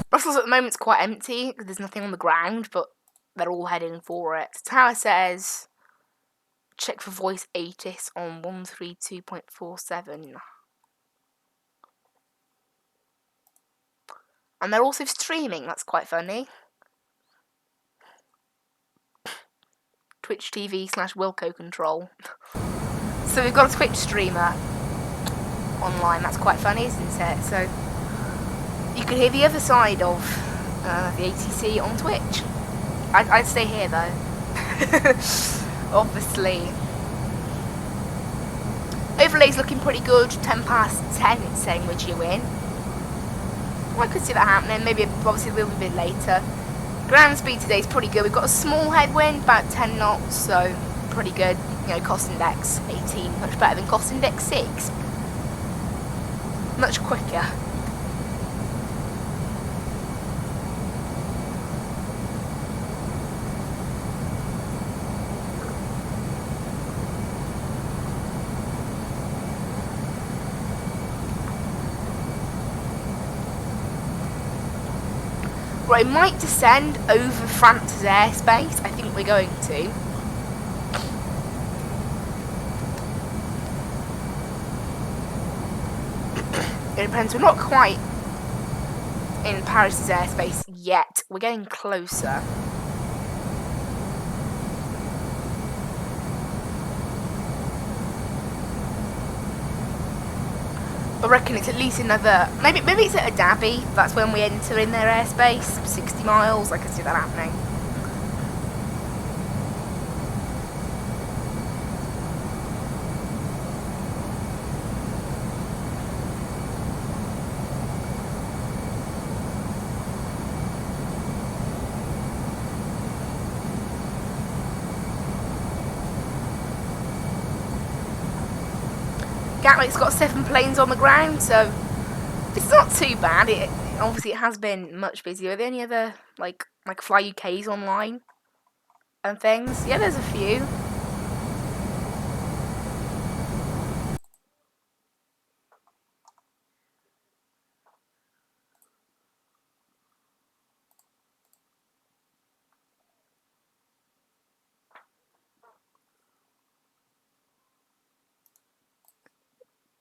Brussels at the moment's quite empty because there's nothing on the ground, but they're all heading for it. Tower says, check for voice ATIS on 132.47. And they're also streaming, that's quite funny. Twitch TV/Wilco Control. So we've got a Twitch streamer online, that's quite funny, isn't it? So you can hear the other side of the ATC on Twitch. I'd stay here though. Obviously. Overlay's looking pretty good. 10 past 10 it's saying we're due in. Well, I could see that happening, maybe obviously a little bit later. Ground speed today is pretty good. We've got a small headwind, about 10 knots, so pretty good. You know, cost index 18, much better than cost index 6. Much quicker. Right, it might descend over France's airspace. I think we're going to. It depends. We're not quite in Paris's airspace yet. We're getting closer. I reckon it's at least another, maybe it's at a Dhabi. That's when we enter in their airspace. 60 miles. I can see that happening. Gatwick's got 7 planes on the ground, so it's not too bad. Obviously it has been much busier. Are there any other like Fly UK's online? and things. Yeah, there's a few.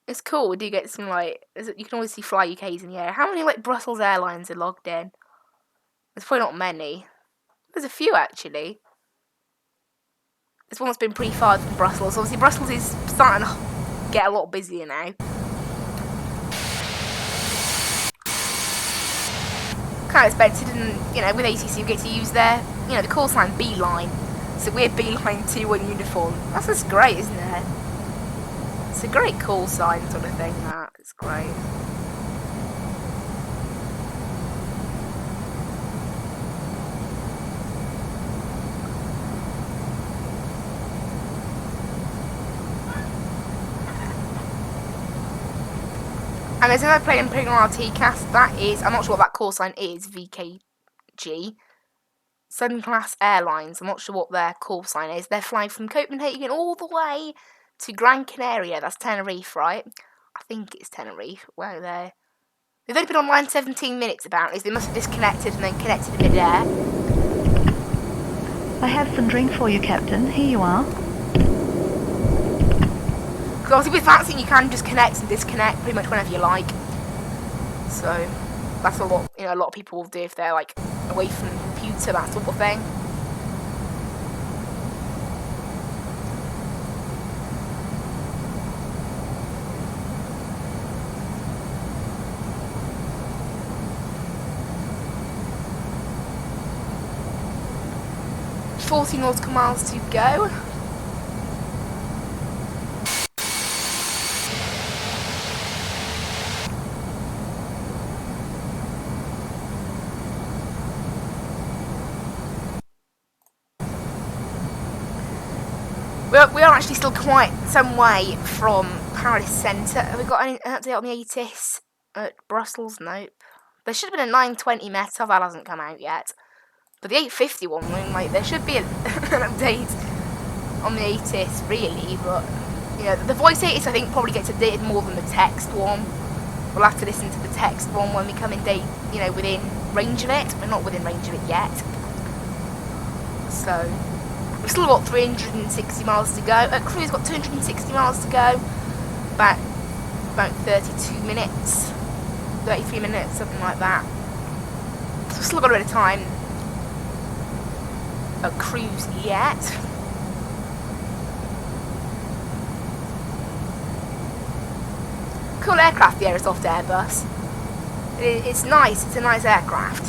It's cool. We do get some like you can always see Fly UK's in the air. How many like Brussels Airlines are logged in? There's probably not many. There's a few actually. This one's been pre-fired from Brussels. Obviously, Brussels is starting to get a lot busier now. Kind of expected, and with ATC we get to use the call sign Beeline. So we're Beeline 2 on uniform. That's just great, isn't it? It's a great call sign sort of thing. That it's great. And there's another plane putting on our TCAS. That is, I'm not sure what that call sign is. VKG. Second Class Airlines. I'm not sure what their call sign is. They're flying from Copenhagen all the way to Gran Canaria. That's Tenerife, right? I think it's Tenerife. Where are they? They've only been online 17 minutes apparently, so they must have disconnected and then connected in mid-air. I have some drink for you, Captain. Here you are. Because obviously with Vatsim you can just connect and disconnect pretty much whenever you like. So that's a lot of people will do if they're like away from the computer, that sort of thing. $40 nautical miles to go. We are actually still quite some way from Paris Centre. Have we got an update on the ATIS at Brussels? Nope. There should have been a 920 Meta, that hasn't come out yet. But the 851 one, like, there should be an update on the ATIS, really. But, the voice ATIS, I think, probably gets updated more than the text one. We'll have to listen to the text one when we come in within range of it. We're not within range of it yet. So we've still got 360 miles to go. Crew's got 260 miles to go. About 32 minutes, 33 minutes, something like that. So we've still got a bit of time. A cruise yet. Cool aircraft, the Aerosoft Airbus. It's nice. It's a nice aircraft.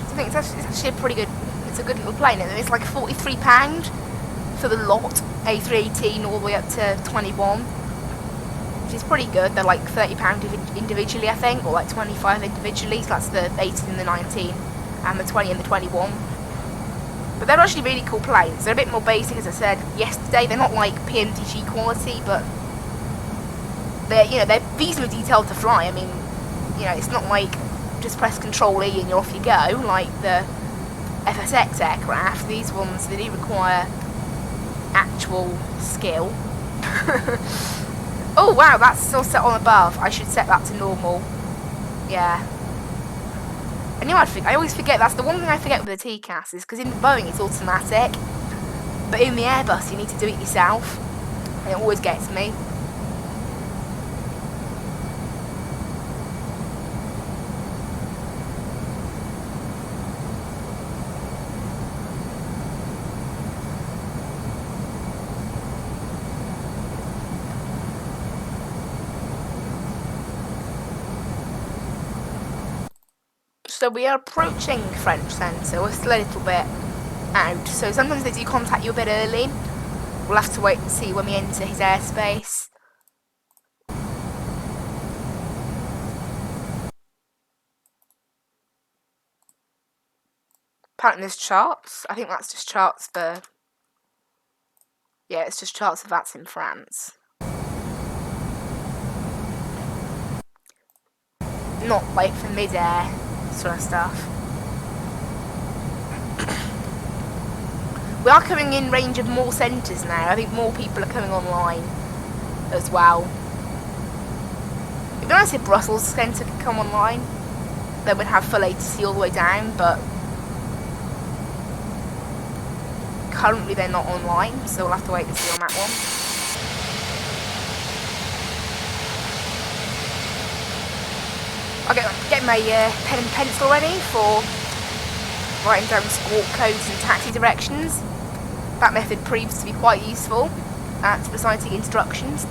I think it's actually a pretty good. It's a good little plane. It's like £43 for the lot, A318 all the way up to 21, which is pretty good. They're like £30 individually, I think, or like 25 individually. So that's the 18 and the 19, and the 20 and the 21. But they're actually really cool planes. They're a bit more basic, as I said yesterday. They're not like PMDG quality, but they're reasonably detailed to fly. I mean, it's not like just press Control E and you're off you go like the FSX aircraft. These ones, they do require actual skill. Oh wow, that's still set on above. I should set that to normal. Yeah. I always forget, that's the one thing I forget with the TCAS, is because in the Boeing it's automatic, but in the Airbus you need to do it yourself, and it always gets me. So we are approaching French Centre. We're still a little bit out. So sometimes they do contact you a bit early. We'll have to wait and see when we enter his airspace. Apparently there's charts. I think that's just charts for... Yeah, it's just charts of that's in France. Not like for mid-air. sort of stuff. We are coming in range of more centres now. I think more people are coming online as well. It'd be nice if Brussels centre could come online. Then we'd have full ATC all the way down, but currently they're not online, so we'll have to wait and see on that one. I'll get my pen and pencil ready for writing down squawk codes and taxi directions. That method proves to be quite useful at reciting instructions.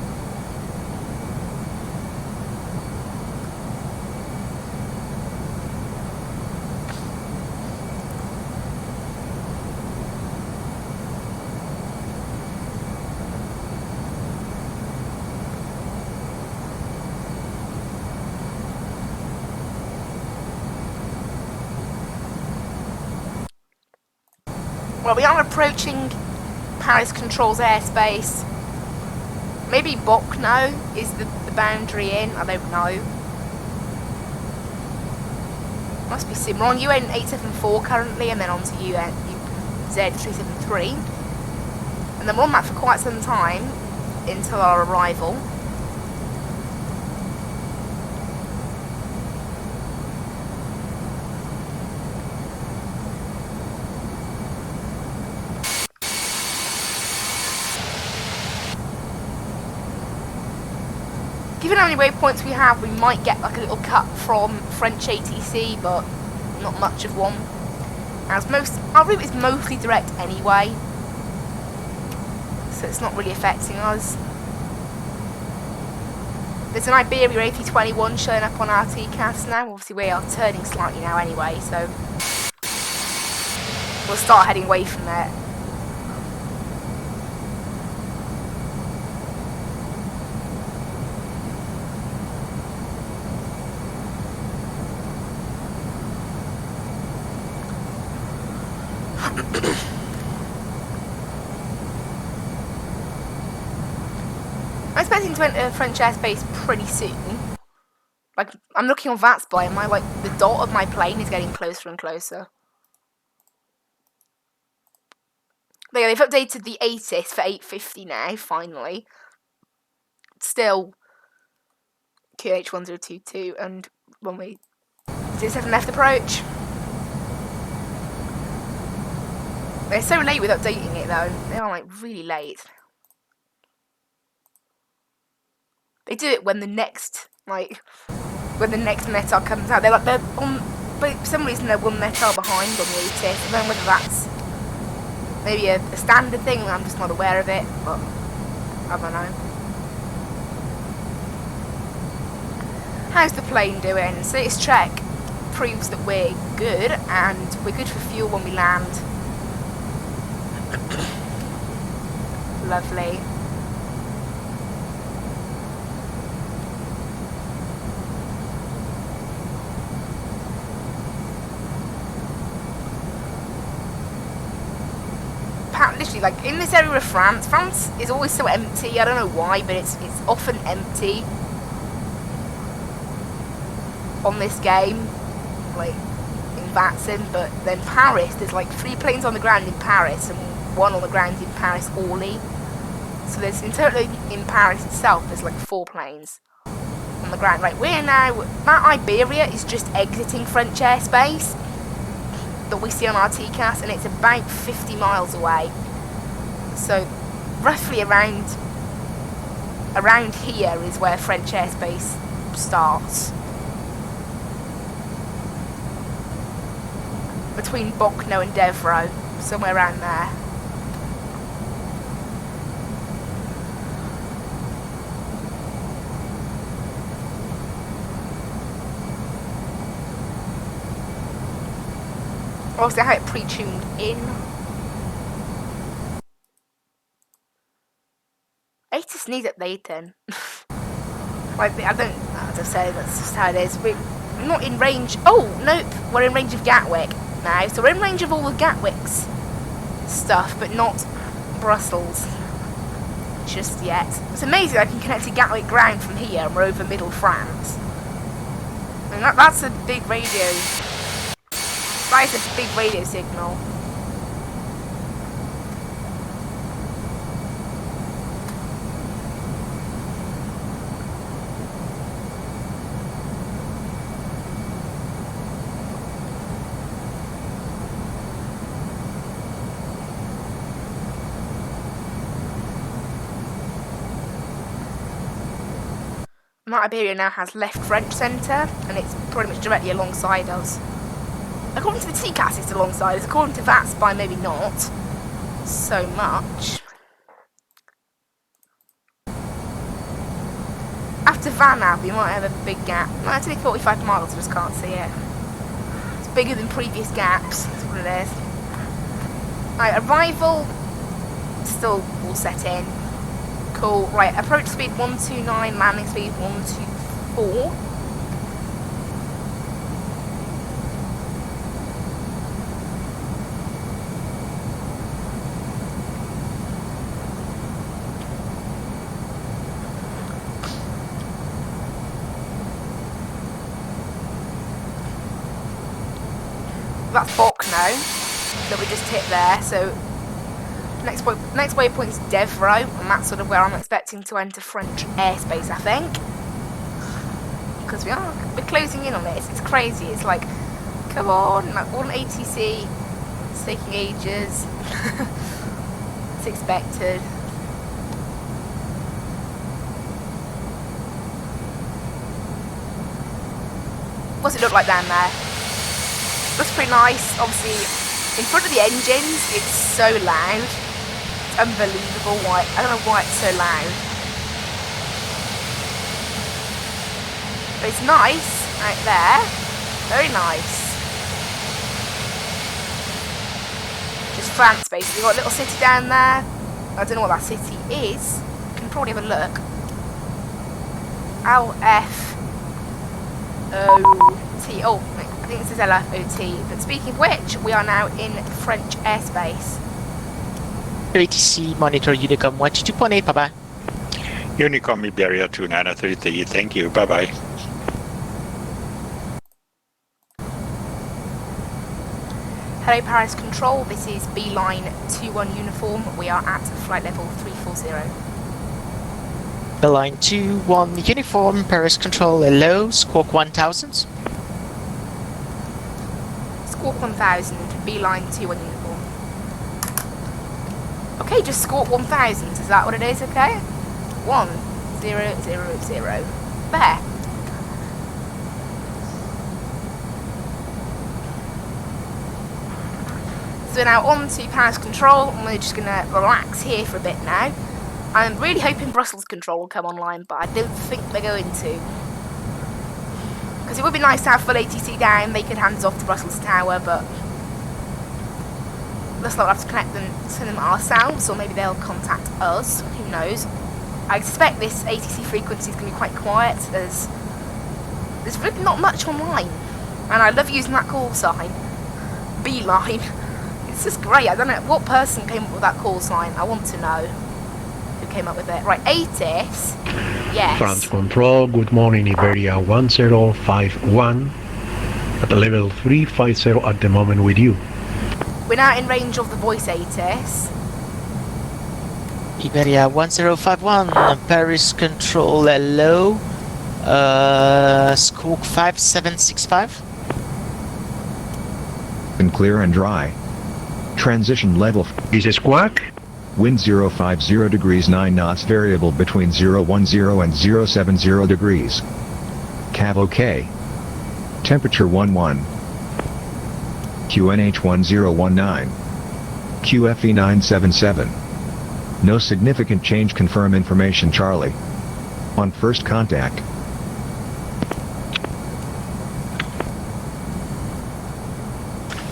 Well, we are approaching Paris Control's airspace. Maybe Bocno is the boundary in, I don't know. Must be soon. We're on UN 874 currently, and then on to Z373. And then we're on that for quite some time, until our arrival. Given how many waypoints we have, we might get like a little cut from French ATC, but not much of one. As our route is mostly direct anyway, so it's not really affecting us. There's an Iberia A321 showing up on our TCAS now. Obviously we are turning slightly now anyway, so we'll start heading away from there. I'm expecting to enter French airspace pretty soon. Like, I'm looking on Vatsim, and the dot of my plane is getting closer and closer. There you go, they've updated the ATIS for 850 now, finally. Still QH1022 and runway 07 left approach. They're so late with updating it though. They are like really late. They do it when the next METAR comes out. They're on, but for some reason they're one METAR behind on the ATIS. I don't know whether that's maybe a standard thing. I'm just not aware of it, but I don't know. How's the plane doing? So its check proves that we're good, and we're good for fuel when we land. Lovely. Literally, like in this area of France is always so empty. I don't know why, but it's often empty on this game, like in Vatsim. But then Paris, there's like 3 planes on the ground in Paris and 1 on the ground in Paris Orly. So there's in total in Paris itself there's like 4 planes on the ground. Right, we're now, that Iberia is just exiting French airspace that we see on our TCAS, and it's about 50 miles away. So roughly around here is where French airspace starts. Between Bocno and Devro, somewhere around there. Obviously I have it pre-tuned in. ATIS needs updating. I don't, as I say, that's just how it is. We're not in range. Oh, nope, we're in range of Gatwick now. So we're in range of all of Gatwick's stuff, but not Brussels just yet. It's amazing I can connect to Gatwick ground from here, and we're over middle France. And that's a big radio That is a big radio signal. Iberia now has left French centre, and it's pretty much directly alongside us. According to the TCAS, it's alongside us. According to Vatsim, maybe not so much. After Van Ab, we might have a big gap. No, it's only 45 miles, I just can't see it. It's bigger than previous gaps, that's what it is. Right, arrival still all set in. Cool. Right, approach speed 129, landing speed 124. That's Bockno that we just hit there, so next waypoint is Devro, and that's sort of where I'm expecting to enter French airspace, I think. Because we're closing in on this. It's crazy. It's like, come on, like all an ATC. It's taking ages. It's expected. What's it look like down there? Looks pretty nice. Obviously, in front of the engines, it's so loud. It's unbelievable why. I don't know why it's so loud. But it's nice right there. Very nice. Just France, basically. Got a little city down there. I don't know what that city is. You can probably have a look. LFOT. Oh, I think this is LFOT. But speaking of which, we are now in French airspace. ATC monitor Unicom 122.8, bye-bye. Unicom Iberia 2933, thank you, bye-bye. Hello Paris Control, this is B-Line 21 Uniform. We are at flight level 340. Line 21 Uniform, Paris Control, hello, Squawk 1000. Squawk 1000, B-Line 21 Uniform. Okay, just Squawk 1000, is that what it is, okay? 1000. There. So now on to Paris Control, and we're just going to relax here for a bit now. I'm really hoping Brussels Control will come online, but I don't think they're going to. Because it would be nice to have full ATC down, they could hand us off to Brussels Tower, but looks like we'll have to connect them to them ourselves, or maybe they'll contact us, who knows. I expect this ATC frequency is going to be quite quiet, as there's really not much online. And I love using that call sign, B-Line. It's just great. I don't know what person came up with that call sign. I want to know who came up with it. Right, ATIS. Yes. France Control, good morning, Iberia 1051 at level 350 at the moment with you. We're now in range of the voice ATIS. Iberia 1051, Paris Control, hello, Squawk 5765. And clear and dry. Transition level. This is Squawk. Wind 050 degrees 9 knots, variable between 010 and 070 degrees. Cav OK. Temperature 11. QNH 1019. QFE 977. No significant change. Confirm information Charlie. On first contact.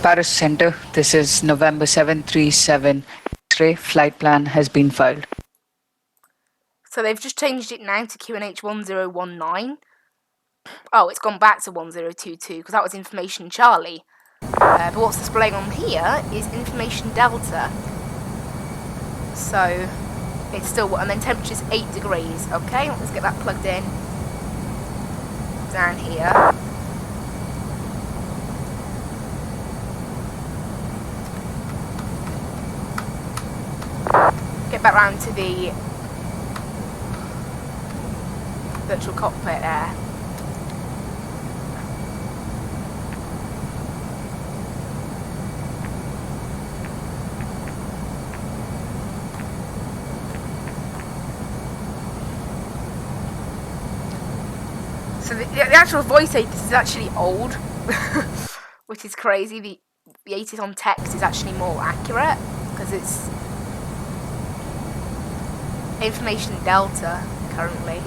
Paris Center, this is November 737 X-ray. Flight plan has been filed. So they've just changed it now to QNH 1019. Oh, it's gone back to 1022 because that was information Charlie. But what's displaying on here is information Delta. So it's still, and then temperature's 8 degrees. Okay, let's get that plugged in. Down here. back round to the virtual cockpit there. So the actual voice ATIS is actually old, which is crazy. The ATIS on text is actually more accurate because it's information delta currently.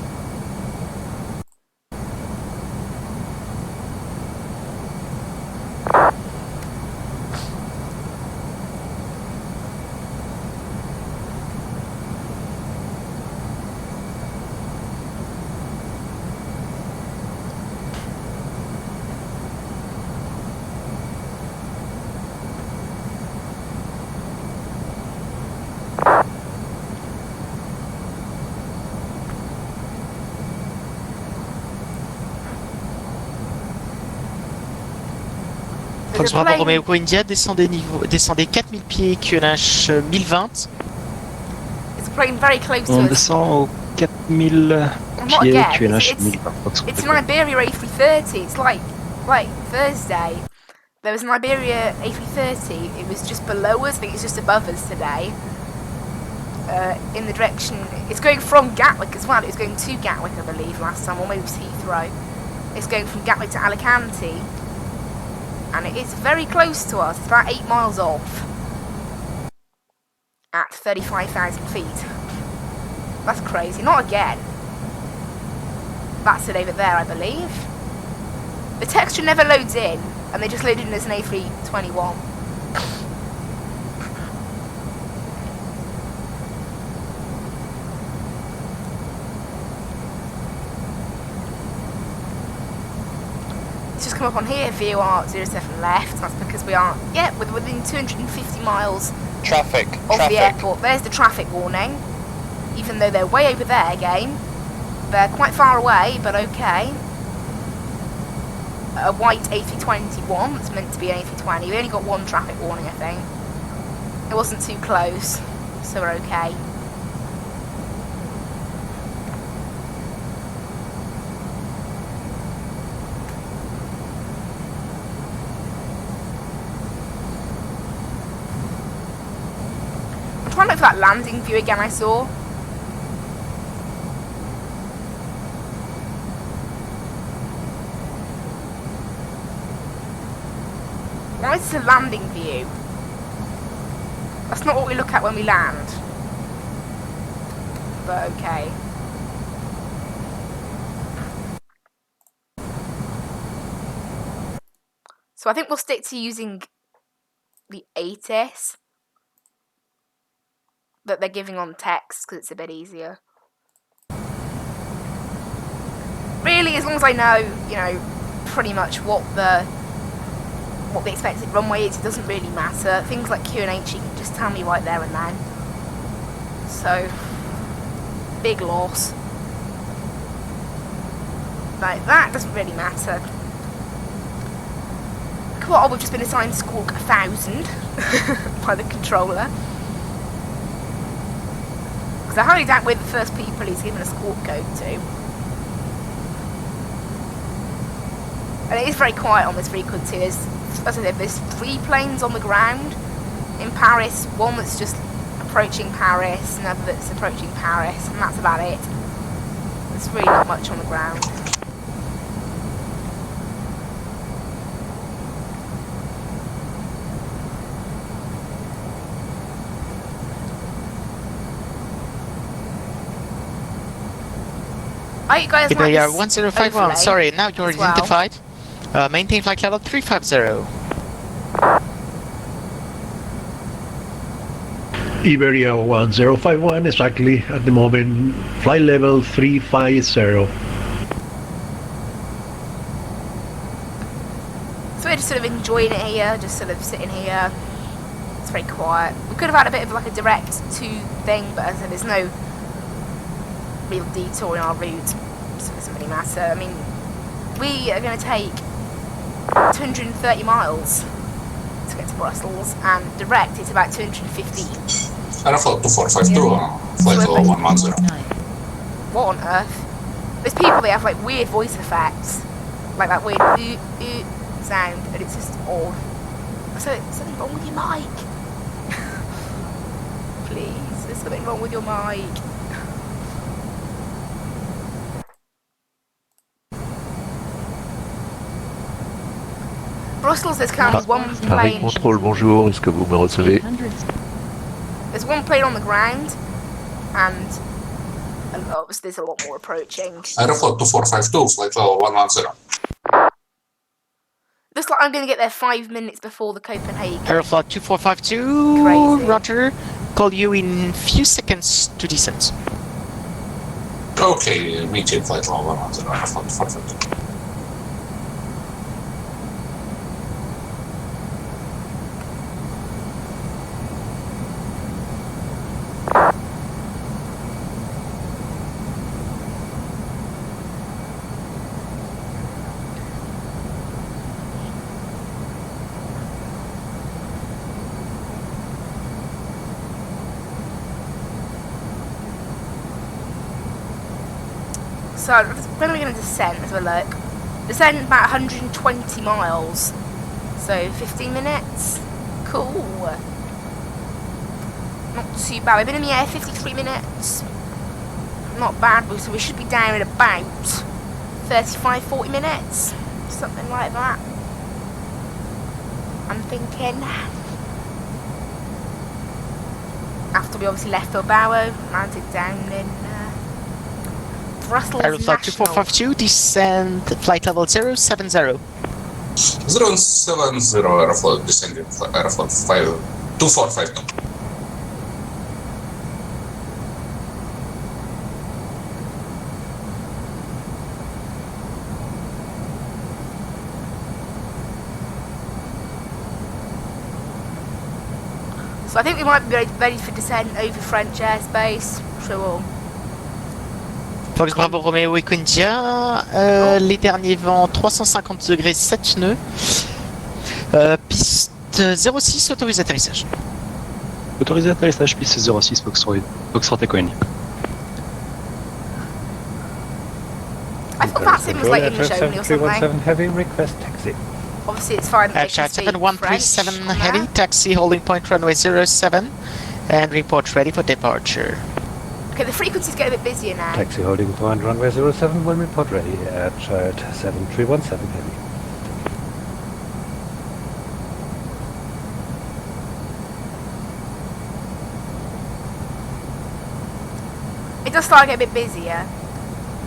Fox Bravo Romeo India, descendez 4000 pieds, QNH 1020. It's playing very close to On us. descend aux 4000 Not pieds, again. QNH It's 1020 Fox an Romeo. Iberia A330. It's like Thursday. There was an Iberia A330. It was just below us. I think it's just above us today. In the direction, it's going from Gatwick as well. It was going to Gatwick, I believe, last time, or maybe it was Heathrow. It's going from Gatwick to Alicante, and it is very close to us. It's about 8 miles off at 35,000 feet. That's crazy. Not again. That's it over there, I believe. The texture never loads in, and they just load it in as an A321. It's just come up on here, VOR 07 left. That's because we are, yeah, within 250 miles of the airport. There's the traffic warning. Even though they're way over there again. They're quite far away, but okay. A white A321, that's meant to be an A320. We only got one traffic warning, I think. It wasn't too close, so we're okay. I'm trying to look for that landing view again I saw. Now it's a landing view. That's not what we look at when we land. But okay. So I think we'll stick to using the ATIS that they're giving on text because it's a bit easier. Really, as long as I know, you know, pretty much what the expected runway is, it doesn't really matter. Things like QNH, you can just tell me right there and then. So, big loss. Like, that doesn't really matter. Cool, we've just been assigned Squawk 1000 by the controller. Because I highly doubt we're the first people he's given a squawk code to. And it is very quiet on this frequency. As I said, there's 3 planes on the ground in Paris. One that's just approaching Paris, another that's approaching Paris, and that's about it. There's really not much on the ground. Oh, you guys like Iberia this 1051, overlay sorry, now you're as well? identified. Maintain flight level 350. Iberia 1051, exactly at the moment, flight level 350. So we're just sort of enjoying it here, just sort of sitting here. It's very quiet. We could have had a bit of like a direct to thing, but as I said, there's no real detour in our route, so it doesn't really matter. I mean, we are going to take 230 miles to get to Brussels, and direct it's about 215. Aeroflot 2452, flight level 110. What on earth? There's people that have like weird voice effects, like that weird sound, and it's just odd. So there's something wrong with your mic. Please, there's something wrong with your mic. Brussels, there's currently one Paris plane. Contrôle, bonjour, est-ce que vous me recevez? There's one plane on the ground, and obviously there's a lot more approaching. Aeroflot 2452, flight level 110. Looks like I'm going to get there 5 minutes before the Copenhagen. Aeroflot 2452, Crazy. Roger. Call you in few seconds to descent. Okay, maintain flight level 110, Aeroflot 2452. So, when are we going to descend? Let's have a look. Descend about 120 miles. So, 15 minutes. Cool. Not too bad. We've been in the air 53 minutes. Not bad, so we should be down in about 35-40 minutes. Something like that. I'm thinking. After we obviously left Bilbao, landed down in Brussels Aeroflot National. 2452, descend flight level 070. 070 Aeroflot, descending Aeroflot 2452. So I think we might be ready for descent over French airspace. Sure. Fox Bravo Romeo et India, les derniers vents 350 degrés 7 nœuds, piste 06, autorisé atterrissage. Autorisé atterrissage, piste 06, Foxtrot Echo India. I thought Vatsim was like English only or something. Heavy, request taxi. Obviously it's fine that they can speak 7137 French on heavy, that. taxi holding point runway 07, and report ready for departure. Okay, the frequencies get a bit busier now. Taxi holding point runway 07 will report ready at 7317 heavy. It does start to get a bit busier.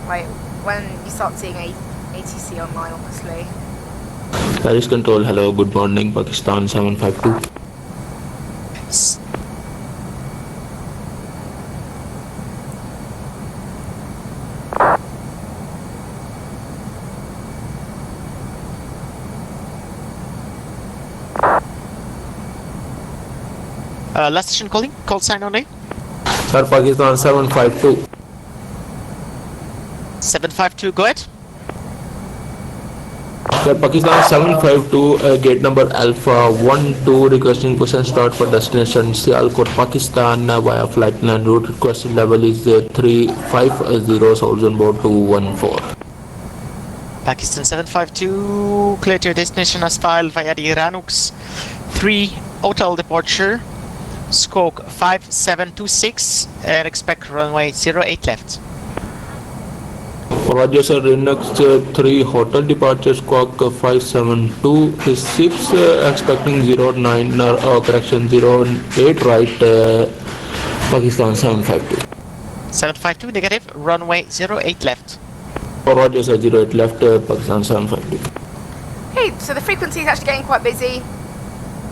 Like when you start seeing ATC online, obviously. Paris Control, hello, good morning, Pakistan 752. Last station calling, call sign only. Sir, Pakistan 752. 752, go ahead. Sir, Pakistan 752, gate number Alpha 12, requesting push and start for destination Sialkot, Pakistan via flight plan route. Requested level is 350, souls on board 214. Pakistan 752, clear to your destination as filed via the Ranux 3 hotel departure, squawk 5726, and expect runway 08 left. Roger, sir, next 3 hotel departure, squawk 5726, expecting 09, correction 08 right, Pakistan 752. 752, negative, runway 08 left. Roger, sir, 08 left, Pakistan 752. Okay, so the frequency is actually getting quite busy.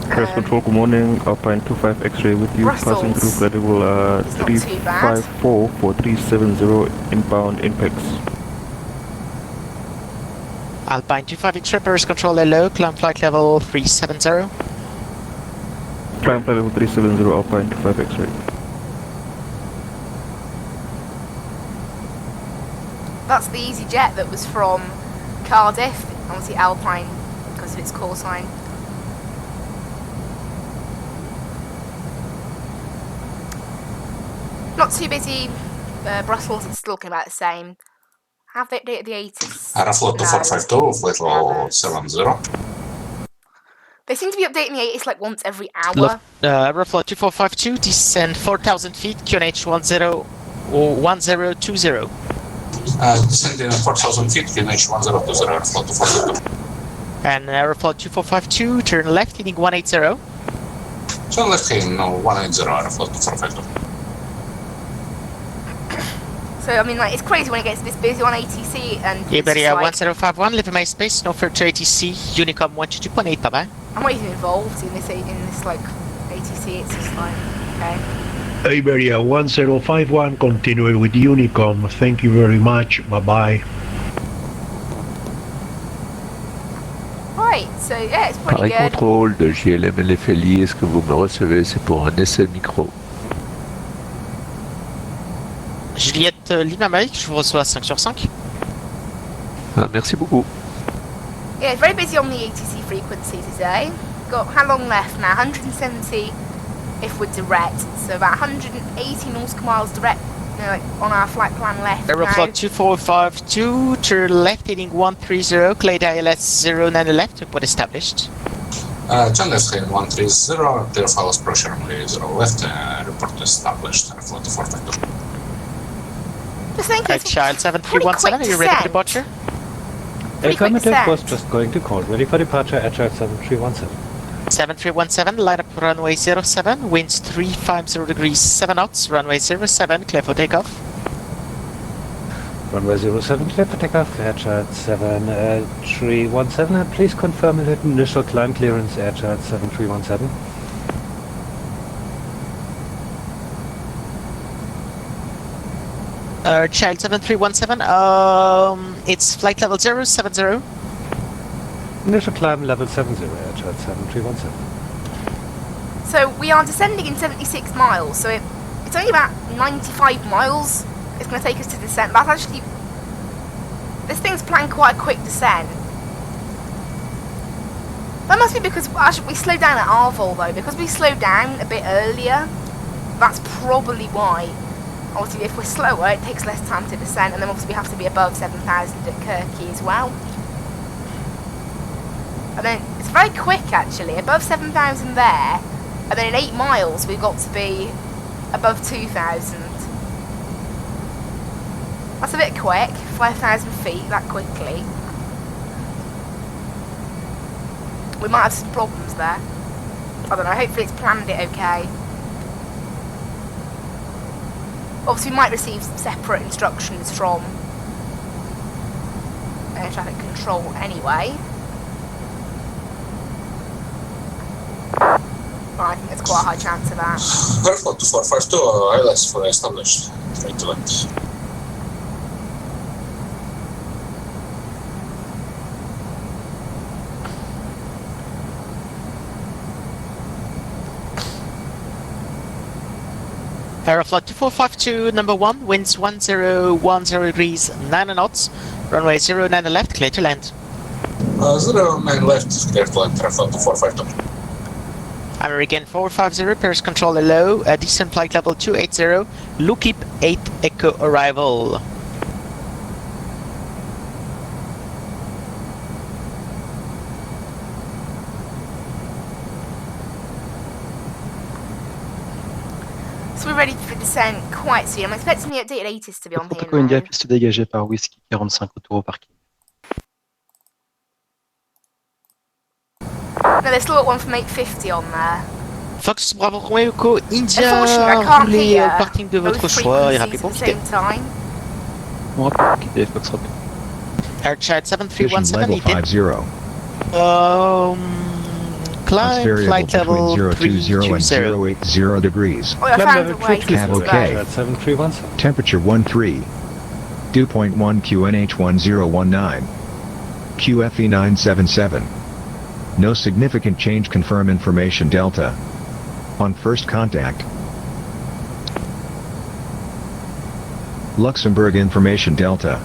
Paris Control, good morning. Alpine 25 X-ray with you. Brussels. Passing through level 354 for 370 inbound Inpex. Alpine 25 X-ray, Paris Control, hello, climb flight level 370. Climb flight level 370, Alpine 25 X-ray. That's the EasyJet that was from Cardiff, obviously Alpine because of its call sign. Not too busy. Brussels is still looking about the same. Have they updated the ATIS? Aeroflot 2452, flight level 70. They seem to be updating the ATIS like once every hour. Aeroflot 2452, descend 4,000 feet, QNH 1020. Descending 4,000 feet, QNH 1020, Aeroflot 2452. And Aeroflot 2452, turn left, heading 180. Turn left, heading 180, Aeroflot 2452. So, I mean, like, it's crazy when it gets this busy on ATC and Iberia like, 1051, leave my space, no further ATC, Unicom 122.8, bye-bye. I'm not even involved in this like, ATC, it's just like, okay. Iberia 1051, continue with Unicom. Thank you very much. Bye-bye. Right, so yeah, it's pretty Pareil good. contrôle de JLM LFLI, est-ce que vous me recevez? C'est pour un essai micro. Juliette Lima Mike, je vous reçois 5 sur 5. Ah, merci beaucoup. Yeah, it's very busy on the ATC frequency today. Got how long left now? 170 if we're direct, so about 180 nautical miles direct, you know, like on our flight plan left. Aeroflot 2452, turn left heading 130, Clade ILS 09 left, report established. Turn left, heading 130, clear files pressure runway 0 left, report established, Aeroflot 2452. Just thinking, it's Child 7317, are you ready for departure? Affirmative, was just going to call. Ready for departure, Agile 7317. 7317, line up runway 07, winds 350 degrees 7 knots, runway 07, clear for takeoff. Runway 07, clear for takeoff, Agile 7317, and please confirm the initial climb clearance, Agile 7317. Child 7317, it's flight level 070. Initial climb level 70, Agile 7317. So we are descending in 76 miles, so it's only about 95 miles it's going to take us to descent. That's actually, this thing's planned quite a quick descent. That must be because actually we slowed down at Arvol though, because we slowed down a bit earlier. That's probably why. Obviously, if we're slower, it takes less time to descend, and then obviously we have to be above 7,000 at Kirky as well. And then it's very quick actually, above 7,000 there, and then in 8 miles we've got to be above 2,000. That's a bit quick, 5,000 feet that quickly. We might have some problems there. I don't know, hopefully it's planned it okay. Obviously we might receive some separate instructions from air traffic control anyway. But I think there's quite a high chance of that. Airflow 2452, ILS for established. Try to land. Aeroflot 2452, number 1, winds 1010 degrees 9 knots, runway 09 left, clear to land. 09 left, clear to land, Aeroflot 2452. American 450, Paris control low, descent flight level 280, Lookip 8 Echo arrival. So we're ready for descent quite soon. I'm expecting the updated ATIS to be on here Protocole now. India, piste dégagée par Whisky 45, retour au parking. No, there's still got one from 850 on there. Fox Bravo Romeo India, Unfortunately, I can't roulez hear au parking de votre both choix et rappelez frequencies pour at the quitter. same time. On va quitter Foxtrot. Air Chad Vision 7317, level idem. 50. Climb variable flight level between 020 and 320. 080 degrees. Oh, I Climb found level a way to 220, Cab go. okay. Agile 7317. Temperature 13. Dew point 1 QNH 1019. QFE 977. No significant change. Confirm information Delta. On first contact. Luxembourg information Delta.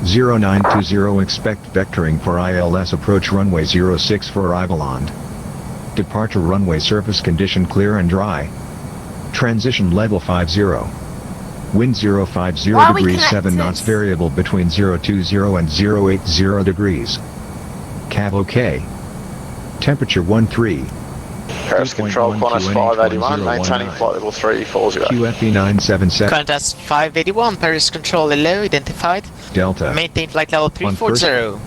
0920 expect vectoring for ILS approach runway 06 for arrival on. Departure runway surface condition clear and dry. Transition level 50. Wind 050 Why are we degrees 7 connected? knots variable between 020 and 080 degrees. Cav OK. Temperature 13. Paris Control, Qantas 581, maintaining flight level 340. QFE 977. Qantas 581, Paris Control, hello, identified. Delta. Maintain flight level 340.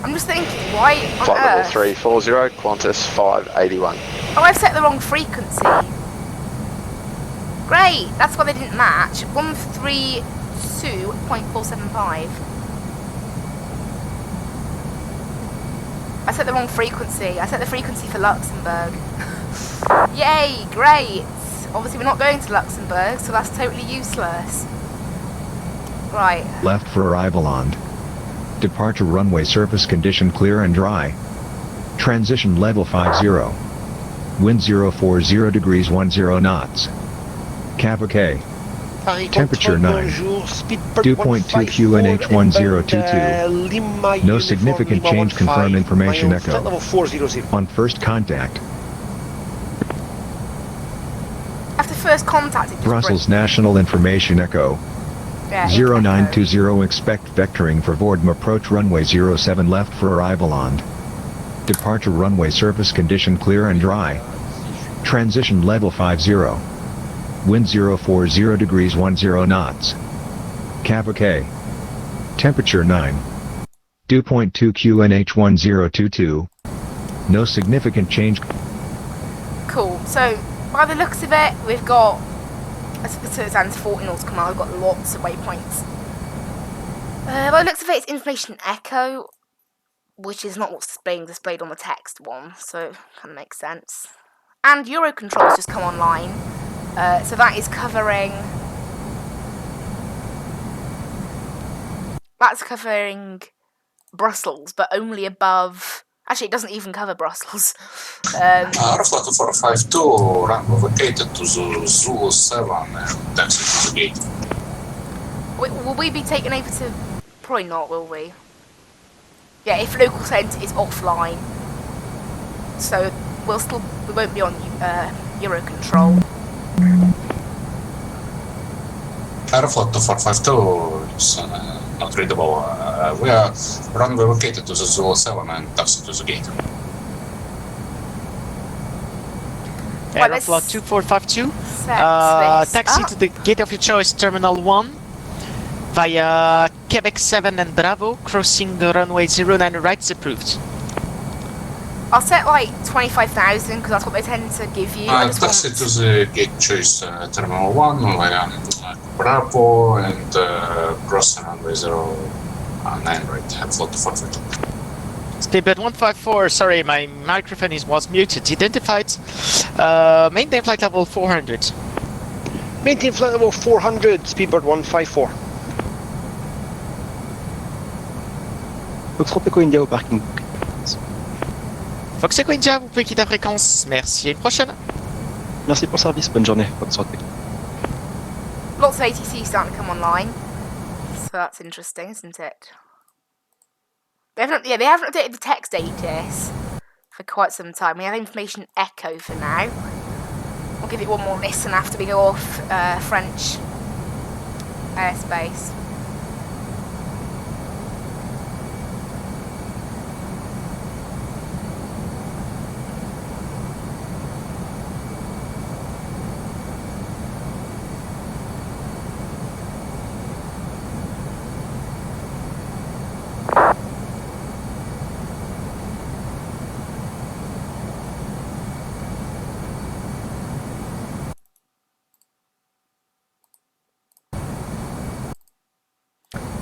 I'm just thinking, why on Flight level earth? 340, Qantas 581. Oh, I've set the wrong frequency. Great, that's why they didn't match. 132.475. I set the wrong frequency. I set the frequency for Luxembourg. Yay, great. Obviously we're not going to Luxembourg, so that's totally useless. Right. Left for arrival on. Departure runway surface condition clear and dry. Transition level 50. Wind 040 degrees 10 knots. Cav OK. Temperature 9. Dew point 2 QNH 1022. No significant change confirm information echo. On first contact. After first contact, it just Brussels National Information Echo. Yeah, 0920 expect vectoring for Vordum approach runway 07 left for arrival on. Departure runway surface condition clear and dry. Transition level 50. Wind 040 degrees 10 knots. Cav OK. Temperature 9. Dew point 2 QNH 1022. No significant change. Cool. So, by the looks of it, we've got, as it stands 40 nautical miles, we've got lots of waypoints. By the looks of it, it's information echo, which is not what's being displayed on the text one, so kind of makes sense. And Eurocontrol's just come online, so that is covering... That's covering Brussels, but only above... Actually, it doesn't even cover Brussels. Aeroflot 452, runway vacated to the Zulu 7 and taxi to the gate. Will we be taken over to... Probably not, will we? Yeah, if local centre is offline. So, we won't be on Eurocontrol. Aeroflot 452 is not readable. We are runway vacated to the Zulu 7 and taxi to the gate. Aeroflot 2452, taxi to the gate of your choice, Terminal 1, via Quebec 7 and Bravo, crossing the runway 09 rights approved. I'll set like 25,000 because that's what they tend to give you. Taxi to the gate choice, Terminal 1 via Bravo and crossing runway 09 right, Aeroflot 452. Speedbird 154, sorry, my microphone was muted. Identified. Maintain flight level 400. Maintain flight level 400, Speedbird 154. Foxtrot Echo India au parking. Fox Echo India, vous pouvez quitter la fréquence. Merci, à une prochaine. Merci pour le service, bonne journée, Foxtrot Echo. Lots of ATC starting to come online. So that's interesting, isn't it? They haven't updated the text ATS for quite some time. We have information echo for now. We'll give it one more listen after we go off French airspace.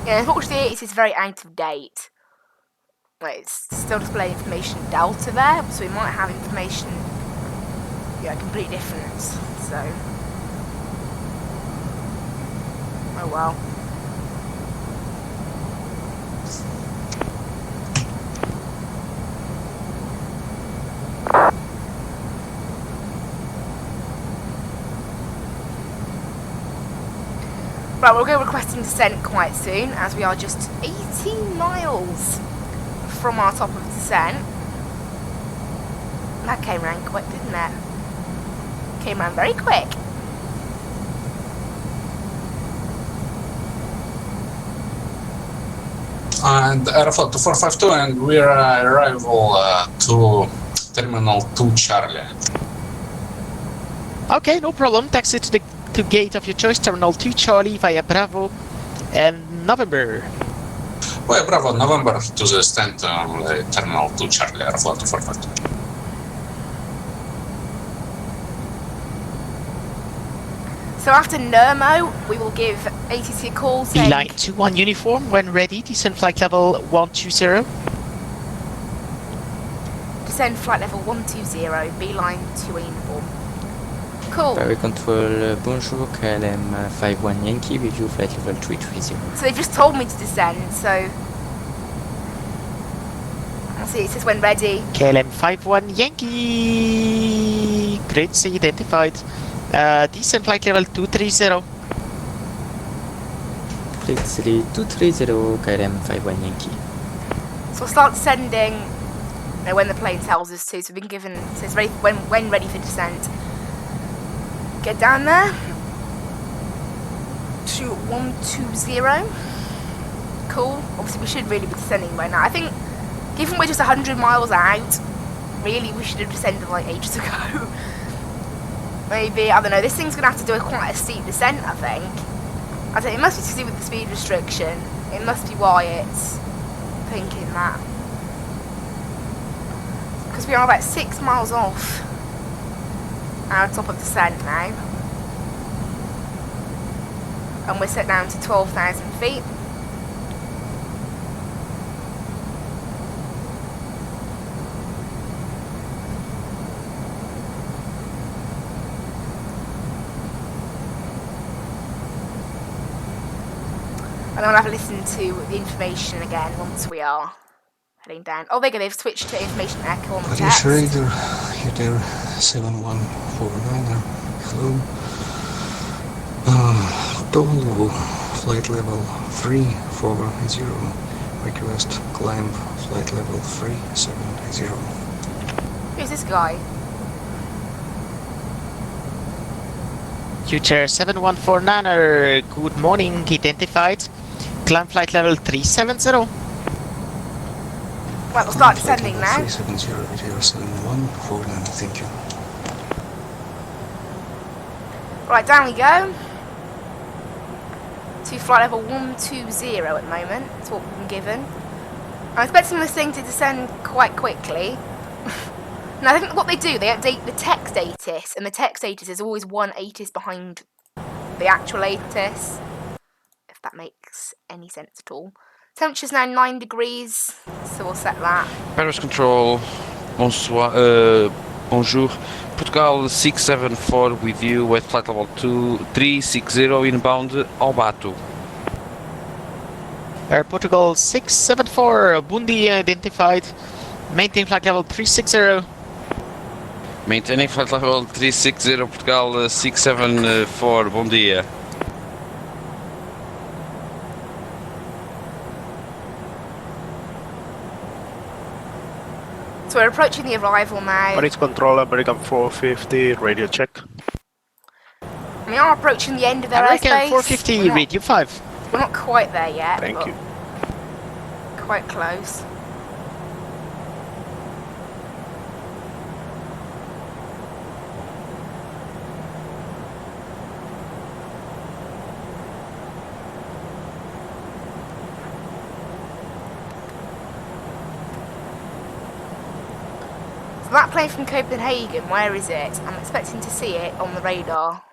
Yeah, unfortunately it is very out of date. Like, it's still displaying information Delta there, so we might have information, yeah, completely different, so... Oh well. Right, we'll go requesting descent quite soon, as we are just 18 miles from our top of descent. That came round quick, didn't it? Came round very quick. And Aeroflot 2452, and we're arrival to Terminal 2 Charlie. Okay, no problem. Taxi to the gate of your choice, Terminal 2 Charlie via Bravo and November. Well, Bravo, November to the stand on Terminal 2 Charlie, Aeroflot 2452. So after Nermo, we will give ATC a call saying... Beeline 21 uniform, when ready, descend flight level 120. Descend flight level 120, Beeline 2 uniform. Cool. Ferry control, bonjour, KLM 51 Yankee, with you flight level 330. So they've just told me to descend, so... I'll see, it says when ready. KLM 51 Yankee! Great, see identified. Descent flight level 230. Flight 230, KLM 51 Yankee. So we'll start descending when the plane tells us to. So we've been given, so it's ready when ready for descent. Get down there to 120. Cool. Obviously we should really be descending right now. I think, given we're just 100 miles out, really we should have descended like ages ago. Maybe, I don't know, this thing's going to have to do quite a steep descent, I think. I think it must be to do with the speed restriction. It must be why it's thinking that. Because we are about 6 miles off our top of descent now. And we're set down to 12,000 feet. And then I'll have to listen to the information again once we are heading down. Oh, there you go, they've switched to information echo on the text. Raider, Hotel 7149, hello. Total flight level 340, request climb flight level 370. Who's this guy? Future 7149er, good morning, identified. Climb flight level 370. Right, we'll start descending now. 370-07149, thank you. Right, down we go. To flight level 120 at the moment. That's what we've been given. I'm expecting this thing to descend quite quickly. Now, I think what they do, they update the text ATIS, and the text ATIS is always one ATIS behind the actual ATIS. If that makes any sense at all. Temperature's now 9 degrees, so we'll set that. Paris Control, bonsoir, bonjour. Portugal 674 with you with flight level 2360 inbound Albato. Air Portugal 674, Bundi identified. Maintain flight level 360. Maintaining flight level 360 Portugal 674, bom dia. So we're approaching the arrival now. Paris Control, American 450, radio check. We are approaching the end of their American airspace. 450, radio 5. We're not quite there yet. Thank you. Quite close. So that plane from Copenhagen, where is it? I'm expecting to see it on the radar.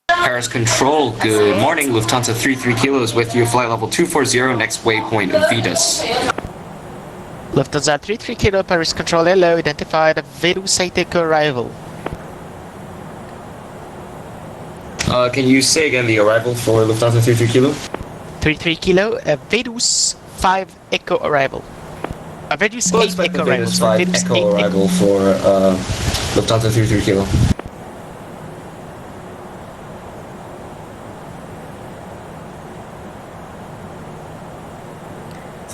Paris Control, good morning. Lufthansa 33 kilos with you, flight level 240, next waypoint, Vitas. Lufthansa 33 kilo, Paris Control, hello, identified, Vedus Echo arrival. Can you say again the arrival for Lufthansa 33 kilo? 33 kilo, Vedus 5 Echo arrival. Vedus 8 Echo arrival. Vedus 5 Echo arrival for Lufthansa 33 kilo.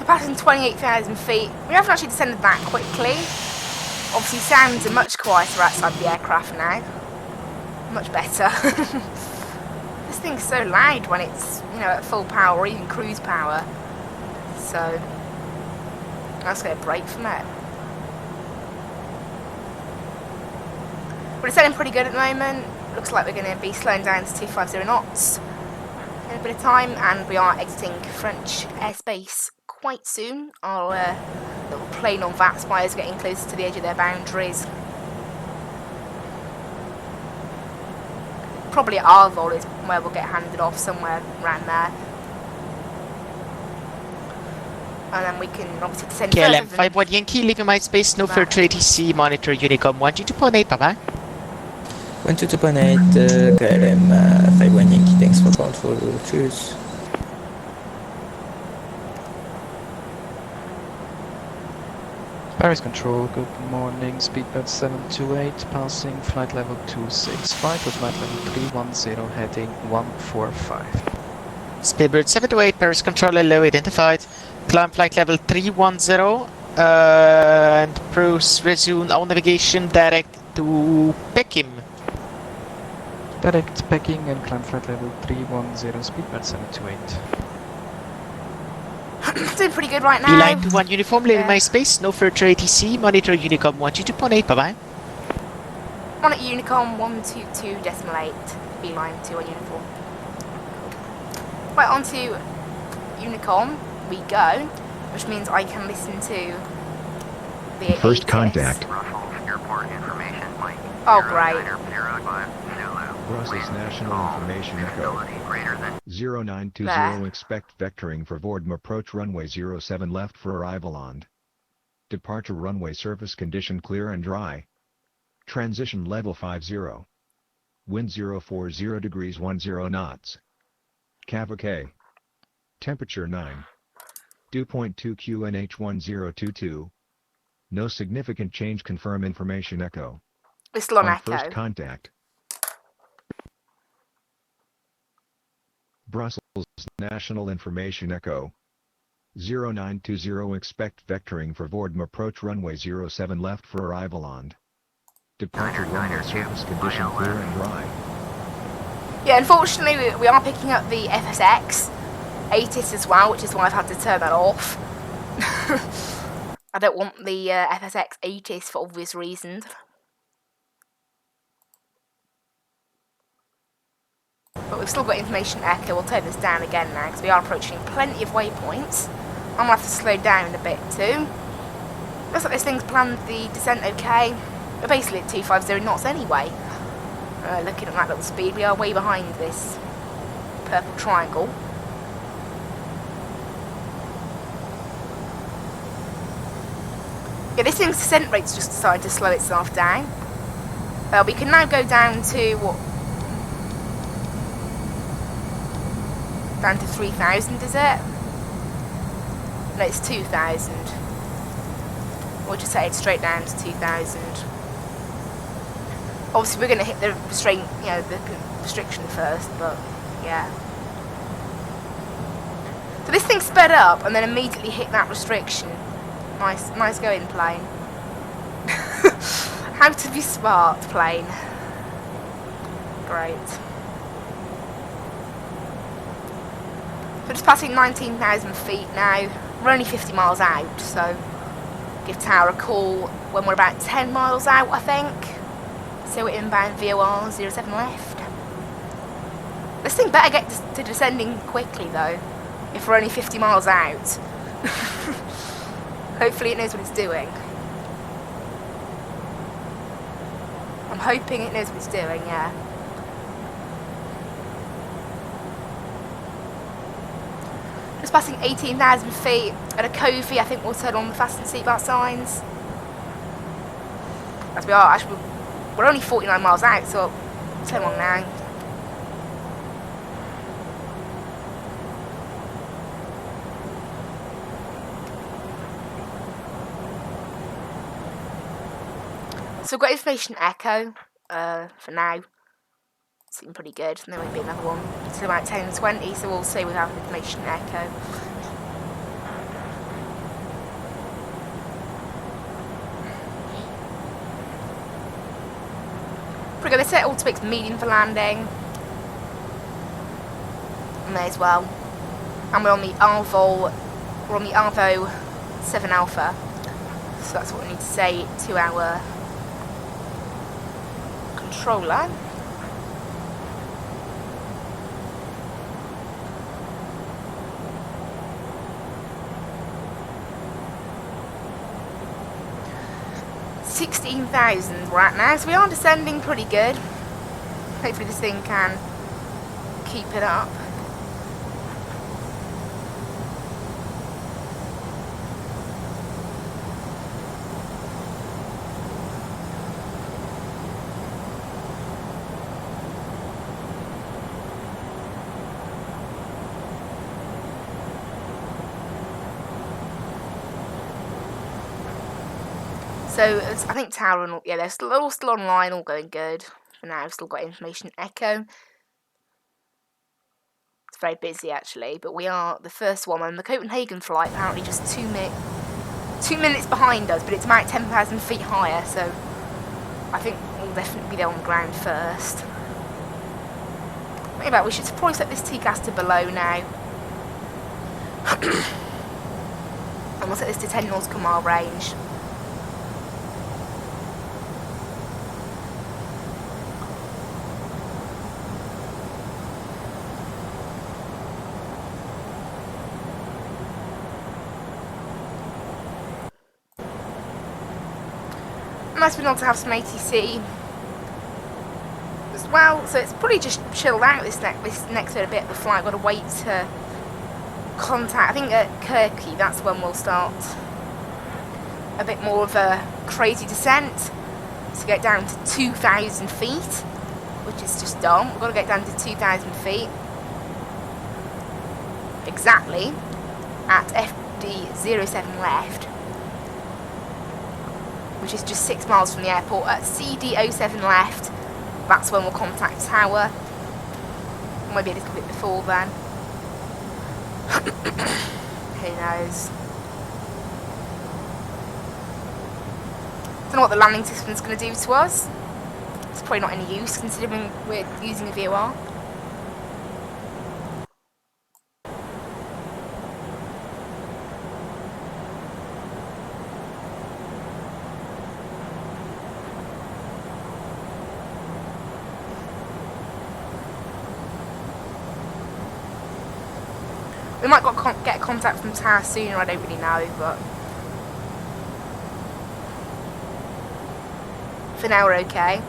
Passing 28,000 feet. We haven't actually descended that quickly. Obviously sounds are much quieter outside the aircraft now. Much better. This thing's so loud when it's, you know, at full power or even cruise power. so let's get a break from it. But it's setting pretty good at the moment. Looks like we're going to be slowing down to 250 knots in a bit of time, and we are exiting French airspace quite soon. Our little plane on Vatsim is getting closer to the edge of their boundaries. Probably at Arvol is where we'll get handed off, somewhere around there. And then we can obviously descend KLM further. 51 Yankee, leaving my space, no further ATC, monitor Unicom 122.8, bye bye. 122.8, KLM 51 Yankee, thanks for control, cheers. Paris Control, good morning, speedbird 728, passing flight level 265 to flight level 310, heading 145. Speedbird 728, Paris Control, low identified, climb flight level 310, and resume all navigation direct to Peking. Direct Peking and climb flight level 310, speedbird 728. Doing pretty good right now. Beeline to 1 uniform, leaving my space, no further ATC, monitor Unicom 122.8, bye bye. On at Unicom 122.8, beeline to 1 uniform. Right, on to Unicom we go, which means I can listen to the First ATIS. contact. Oh, great. Brussels National Information Echo. 0920 There. expect vectoring for Vordum approach runway 07 left for arrival on. Departure runway surface condition clear and dry. Transition level 50. Wind 040 degrees 10 knots. Cav OK. Temperature 9. Dew point 2 QNH 1022. No significant change, confirm information echo. We're still on First Echo. contact. Brussels National Information Echo. 0920 expect vectoring for Vordum approach runway 07 left for arrival on. Departure runway surface condition clear and dry. Yeah, unfortunately we are picking up the FSX ATIS as well, which is why I've had to turn that off. I don't want the FSX ATIS for obvious reasons. But we've still got information echo. We'll turn this down again now because we are approaching plenty of waypoints. I'm going to have to slow down a bit too. Looks like this thing's planned the descent okay. We're basically at 250 knots anyway. Looking at that little speed, we are way behind this purple triangle. Yeah, this thing's descent rate's just decided to slow itself down. We can now go down to what? Down to 3,000, is it? No, it's 2,000. We'll just say it's straight down to 2,000. Obviously, we're going to hit the restraint, you know, the restriction first, but yeah. So this thing sped up and then immediately hit that restriction. Nice going, plane. How to be smart, plane. Great. We're just passing 19,000 feet now. We're only 50 miles out, so give tower a call when we're about 10 miles out, I think. So we're inbound VOR 07 left. This thing better get to descending quickly though, if we're only 50 miles out. Hopefully it knows what it's doing. I'm hoping it knows what it's doing, yeah. Just passing 18,000 feet at a covey. I think we'll turn on the fasten seatbelt signs. As we are, actually, we're only 49 miles out, so turn on now. So we've got information echo for now. Seem pretty good, and there might be another one. It's about 10 and 20, so we'll say we have information echo. Pretty good. They set autopics medium for landing. And may as well. And we're on the Arvol We're on the Arvo 7 Alpha, so that's what we need to say to our controller. $16,000 we're at now, so we are descending pretty good. Hopefully this thing can keep it up. So I think Tower and yeah, they're all still online, all going good for now. I've still got information Echo. It's very busy actually, but we are the first one on the Copenhagen flight. Apparently, just 2 minutes behind us, but it's about 10,000 feet higher. So I think we'll definitely be there on the ground first. Maybe we should probably set this TCAS to below now, and we'll set this to 10 nautical mile range. Nice being able to have some ATC as well, so it's probably just chilled out this next little bit of the flight. I've got to wait to contact, I think at Kirky, that's when we'll start a bit more of a crazy descent to get down to 2,000 feet, which is just dumb. We've got to get down to 2,000 feet exactly at FD07 left, which is just 6 miles from the airport. At CD07 left, that's when we'll contact Tower. Maybe a little bit before then. Who knows? Don't know what the landing system's going to do to us. It's probably not any use considering we're using a VOR. We might get contact from Tower sooner, I don't really know, but for now we're okay.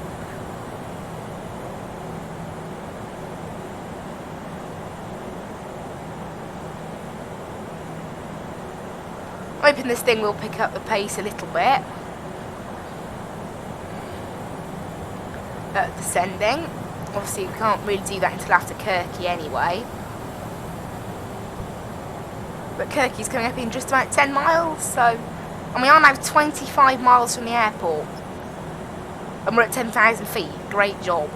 I'm hoping this thing will pick up the pace a little bit at descending. Obviously we can't really do that until after Kirky anyway. But Kirky's coming up in just about 10 miles, so... And we are now 25 miles from the airport. And we're at 10,000 feet. Great job.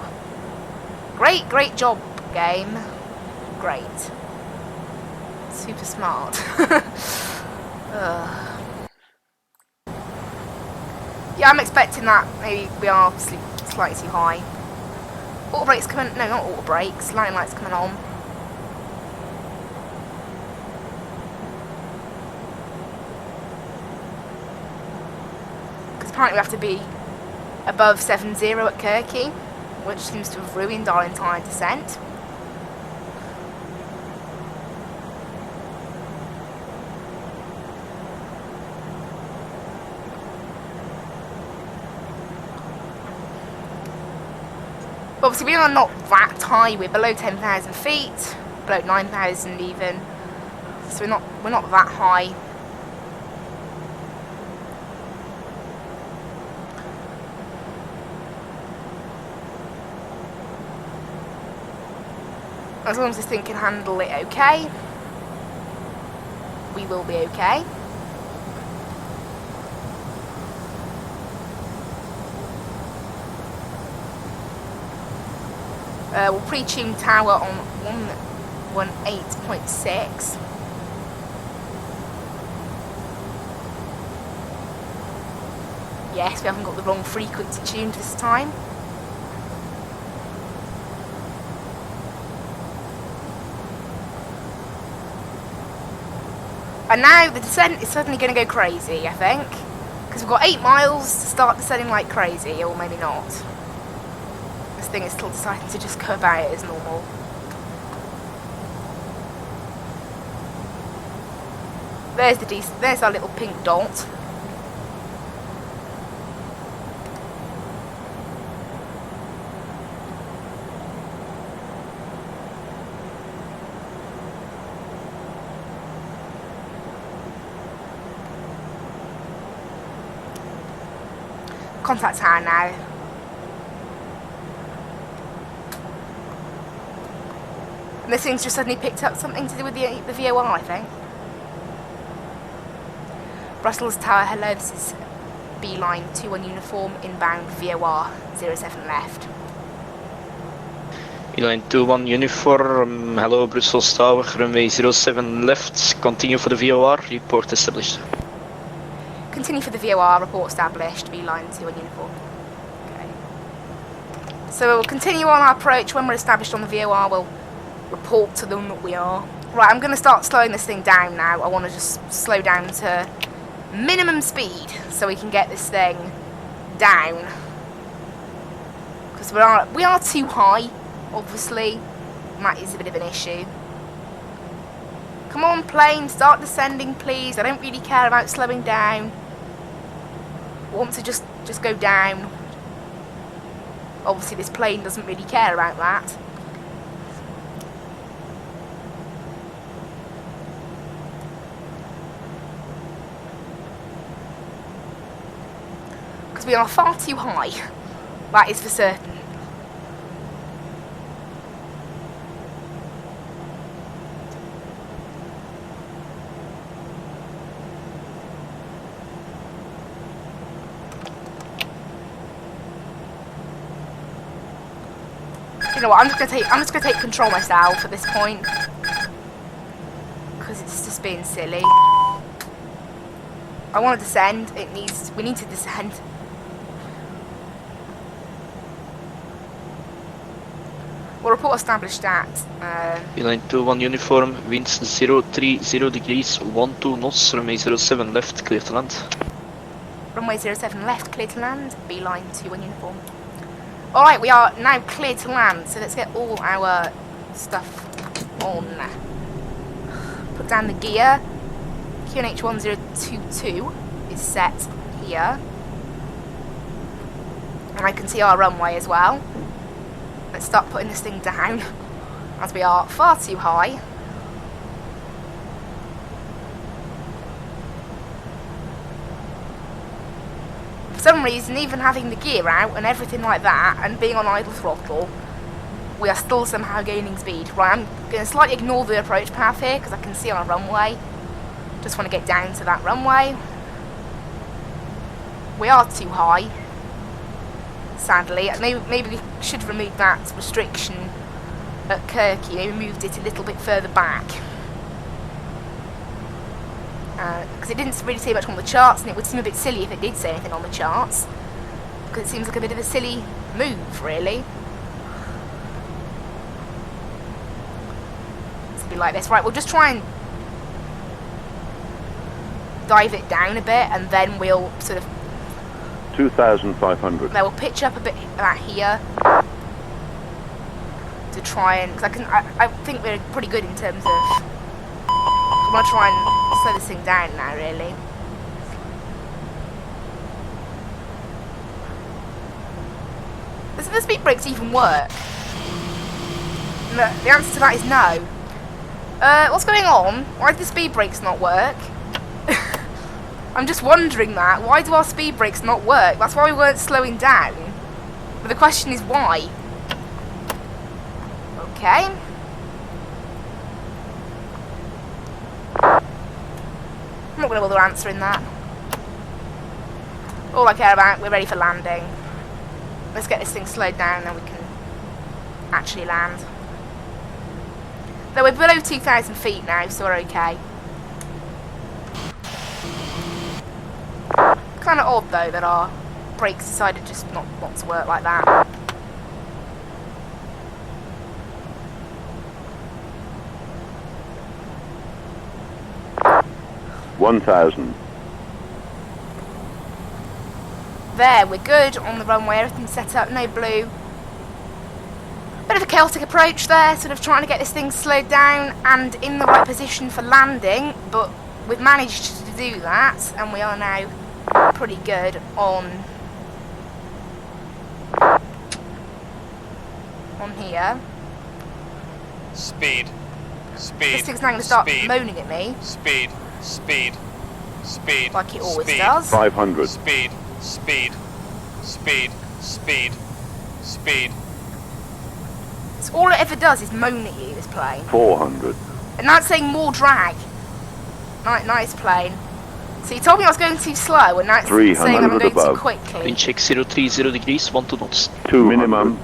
Great job, game. Great. Super smart. Yeah, I'm expecting that maybe we are slightly too high. Auto brakes coming... No, not auto brakes. Line lights coming on. Apparently we have to be above 7-0 at Kirky, which seems to have ruined our entire descent. But obviously we are not that high, we're below 10,000 feet, below 9,000 even, so we're not that high. As long as this thing can handle it okay, we will be okay. We'll pre-tune Tower on 118.6. Yes, we haven't got the wrong frequency tuned this time. And now the descent is suddenly going to go crazy, I think. Because we've got 8 miles to start descending like crazy, or maybe not. This thing is still deciding to just go about it as normal. There's our little pink dot. Contact tower now. And this thing's just suddenly picked up something to do with the VOR, I think. Brussels Tower, hello, this is B-line 21 uniform, inbound VOR 07 left. B-line 21 uniform, hello Brussels Tower, runway 07 left, continue for the VOR, report established. Continue for the VOR, report established, B-line 21 uniform. Okay. So we'll continue on our approach. When we're established on the VOR, we'll report to them that we are. Right, I'm going to start slowing this thing down now. I want to just slow down to minimum speed so we can get this thing down. Because we are too high, obviously, and that is a bit of an issue. Come on, plane, start descending, please. I don't really care about slowing down. I want to just go down. Obviously, this plane doesn't really care about that. Because we are far too high. That is for certain. You know what? I'm just gonna take control myself at this point because it's just being silly. I want to descend. We need to descend. We'll report established at B-line 21 uniform, winds 030 degrees, 12 knots, runway 07 left, clear to land. Runway 07 left, clear to land. B-line 21 uniform. Alright, we are now clear to land, so let's get all our stuff on. Put down the gear. QNH 1022 is set here. And I can see our runway as well. Let's start putting this thing down, as we are far too high. For some reason, even having the gear out and everything like that, and being on idle throttle, we are still somehow gaining speed. Right, I'm going to slightly ignore the approach path here, because I can see our runway. Just want to get down to that runway. We are too high, sadly. Maybe we should remove that restriction at Kirky. Maybe moved it a little bit further back. Because it didn't really say much on the charts, and it would seem a bit silly if it did say anything on the charts. Because it seems like a bit of a silly move, really. It's be like this. Right, we'll just try and dive it down a bit, and then we'll sort of 2,500. Then we'll pitch up a bit about here to try and, because I think we're pretty good in terms of. I'm gonna try and slow this thing down now, really. Does the speed brakes even work? No, the answer to that is no. What's going on? Why do the speed brakes not work? I'm just wondering that. Why do our speed brakes not work? That's why we weren't slowing down. But the question is why? Okay. I'm not going to bother answering that. All I care about, we're ready for landing. Let's get this thing slowed down, then we can actually land. Though we're below 2,000 feet now, so we're okay. Kind of odd though that our brakes decided just not to work like that. 1000. There, we're good on the runway, everything's set up, no blue. Bit of a chaotic approach there, sort of trying to get this thing slowed down and in the right position for landing, but we've managed to do that, and we are now pretty good on here. Speed. This thing's now going to start moaning at me. Speed. Like it always does. 500. Speed. So all it ever does is moan at you, this plane. 400. And now it's saying more drag. Nice plane. So you told me I was going too slow, and now it's saying I'm going too quickly. Wind check 030 degrees, 12 knots. 2 minimum.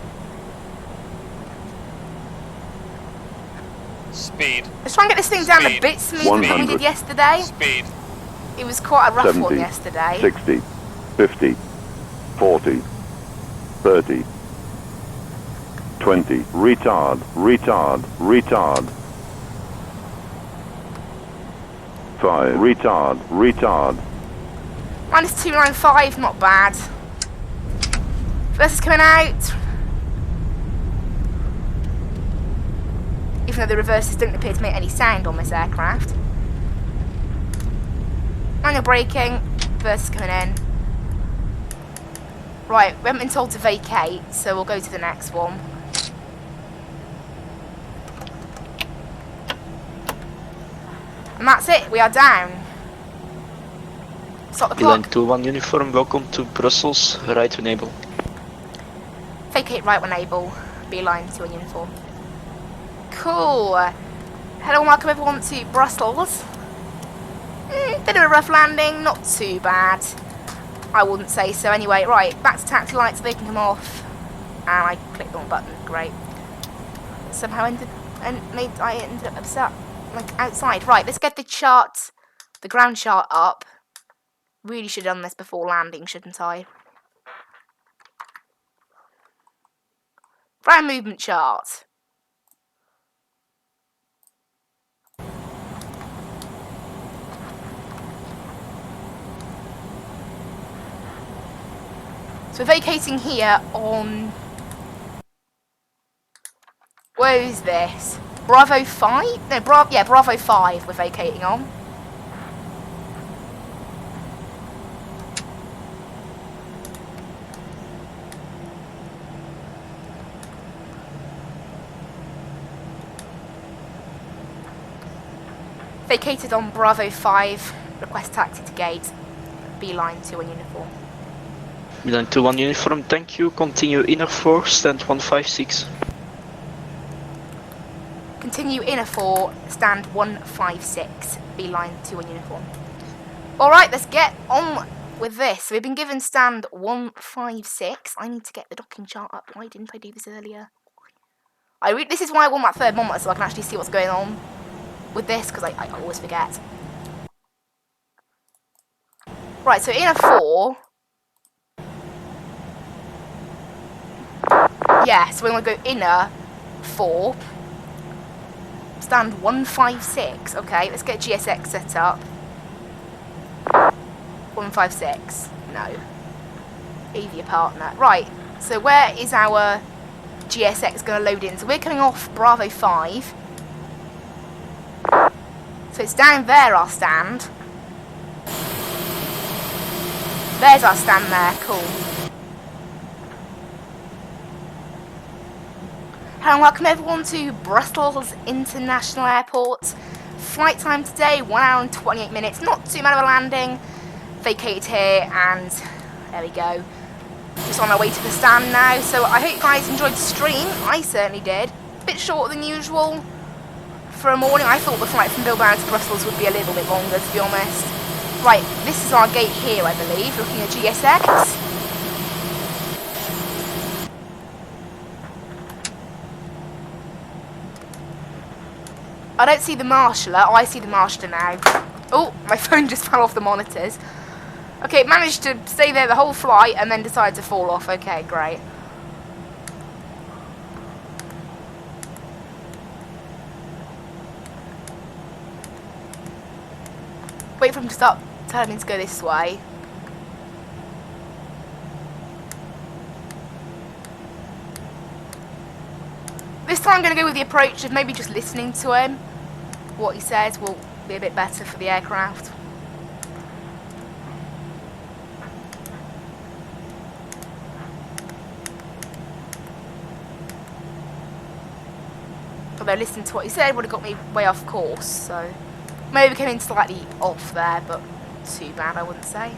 Speed. Let's try and get this thing down a bit smoother than we did yesterday. Speed. It was quite a rough 70, one yesterday. 60, 50, 40, 30, 20, retard. Five, retard. Minus 295, not bad. This is coming out. Even though the reverses don't appear to make any sound on this aircraft. Manual braking, reverse coming in. Right, we haven't been told to vacate, so we'll go to the next one. And that's it, we are down. Stop the clock. Beeline 21 uniform, welcome to Brussels, right to enable. Vacate right when able, beeline to a uniform. Cool. Hello and welcome everyone to Brussels. Bit of a rough landing, not too bad. I wouldn't say so anyway. Right, back to taxi lights so they can come off. And I clicked the wrong button, great. Somehow I ended up upset, like outside. Right, let's get the chart, the ground chart up. Really should have done this before landing, shouldn't I? Ground movement chart. So we're vacating here on... Where is this? Bravo 5? No, Bravo 5 we're vacating on. Vacated on Bravo 5. Request taxi to gate. Beeline to a uniform. Beeline 21 uniform, thank you. Continue inner 4, stand 156. Continue inner 4, stand 156. Beeline to a uniform. Alright, let's get on with this. So we've been given stand 156. I need to get the docking chart up. Why didn't I do this earlier? This is why I want that third monitor, so I can actually see what's going on with this, because I always forget. Right, so inner 4. Yeah, so we're going to go inner 4. Stand 156. Okay, let's get GSX set up. 156. No. Avia partner. Right, so where is our GSX going to load in? So we're coming off Bravo 5. So it's down there, our stand. There's our stand there, cool. Hello and welcome everyone to Brussels International Airport. Flight time today, 1 hour and 28 minutes. Not too bad of a landing. Vacated here and there we go. Just on our way to the stand now. So I hope you guys enjoyed the stream. I certainly did. A bit shorter than usual for a morning. I thought the flight from Bilbao to Brussels would be a little bit longer, to be honest. Right, this is our gate here, I believe, looking at GSX. I don't see the marshaller. Oh, I see the marshaller now. Oh, my phone just fell off the monitors. Okay, it managed to stay there the whole flight and then decided to fall off. Okay, great. Wait for him them to start turning to go this way. This time I'm going to go with the approach of maybe just listening to him. What he says will be a bit better for the aircraft. Although listening to what he said would have got me way off course, so maybe coming slightly off there, but too bad I wouldn't say.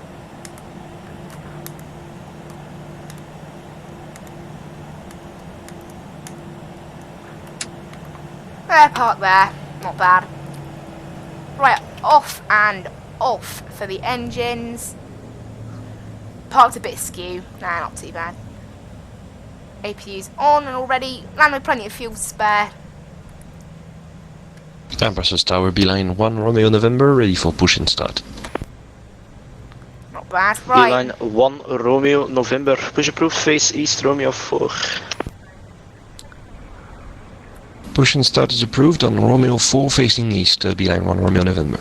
There, park there, not bad. Right, off and off for the engines. Parked a bit askew, nah, not too bad. APU's on and already, land with plenty of fuel to spare. Stand Brussels Tower, beeline 1 Romeo November, ready for push and start. Not bad, right. Beeline 1 Romeo November, push approved, face east Romeo 4. Push and start is approved on Romeo 4 facing east, beeline 1 Romeo November.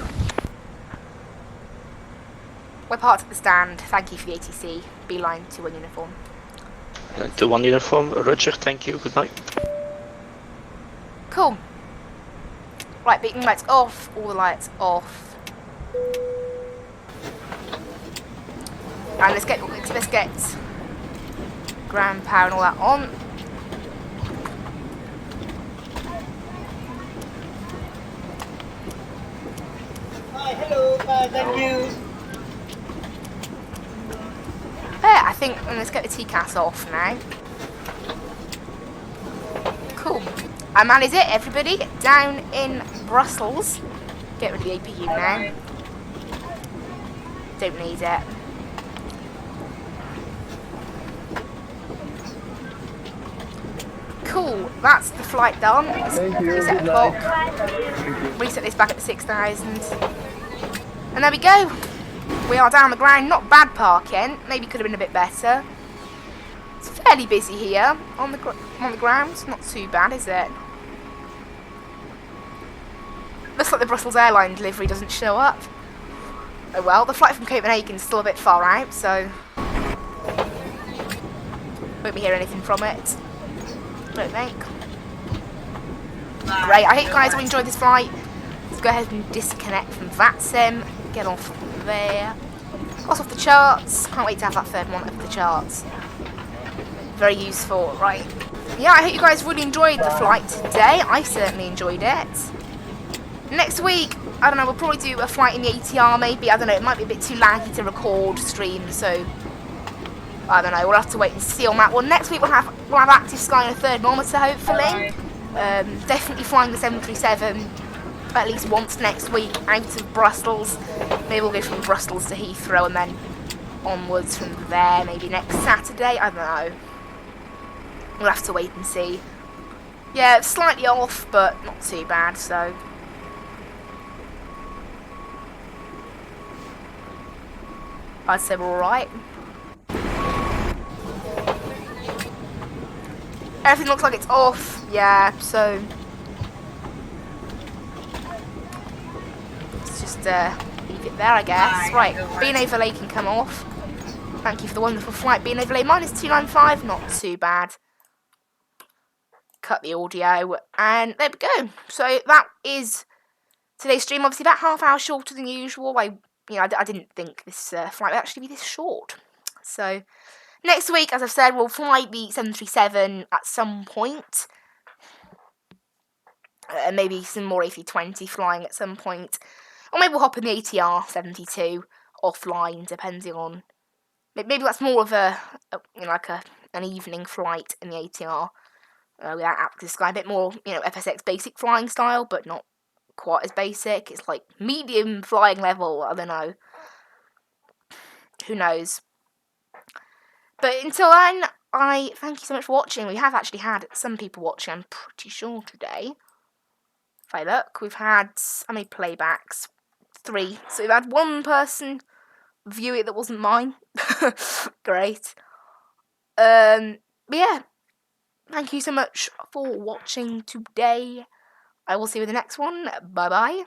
We're parked at the stand, thank you for the ATC, beeline 2-1 uniform. 2-1 uniform, roger, thank you, good night. Cool. Right, beacon lights off, all the lights off. And let's get ground power and all that on. Hi, hello, thank you. There, I think, and let's get the TCAS off now. Cool. And that is it, everybody. Down in Brussels. Get rid of the APU now. Don't need it. Cool, that's the flight done. Let's reset the clock. Reset this back at the 6,000. And there we go. We are down the ground. Not bad parking. Maybe could have been a bit better. It's fairly busy here on the ground. Not too bad, is it? Looks like the Brussels Airlines delivery doesn't show up. Oh well, the flight from Copenhagen's still a bit far out, so won't be hearing anything from it. Don't think. Great, I hope you guys will enjoy this flight. Let's go ahead and disconnect from Vatsim. Get off there. Cross off the charts. Can't wait to have that third one off the charts. Very useful, right? Yeah, I hope you guys really enjoyed the flight today. I certainly enjoyed it. Next week, I don't know, we'll probably do a flight in the ATR maybe. I don't know, it might be a bit too laggy to record streams, so I don't know, we'll have to wait and see on that one. Next week we'll have active sky and a thermometer hopefully. Definitely flying the 737 at least once next week out of Brussels. Maybe we'll go from Brussels to Heathrow and then onwards from there, maybe next Saturday, I don't know. We'll have to wait and see. Yeah, it's slightly off, but not too bad, so I'd say we're alright. Everything looks like it's off, yeah, so let's just leave it there, I guess. Right, being overlay can come off. Thank you for the wonderful flight, being overlay. -295, not too bad. Cut the audio, and there we go. So that is today's stream. Obviously about half hour shorter than usual. I didn't think this flight would actually be this short. So next week, as I've said, we'll fly the 737 at some point. Maybe some more A320 flying at some point. Or maybe we'll hop in the ATR 72 offline, depending on... Maybe that's more of an evening flight in the ATR. Without active sky, a bit more, FSX basic flying style, but not quite as basic. It's like medium flying level, I don't know. Who knows? But until then, I thank you so much for watching. We have actually had some people watching, I'm pretty sure, today. If I look, we've had, how many playbacks? 3. So we've had one person view it that wasn't mine. Great. But yeah. Thank you so much for watching today. I will see you in the next one. Bye-bye.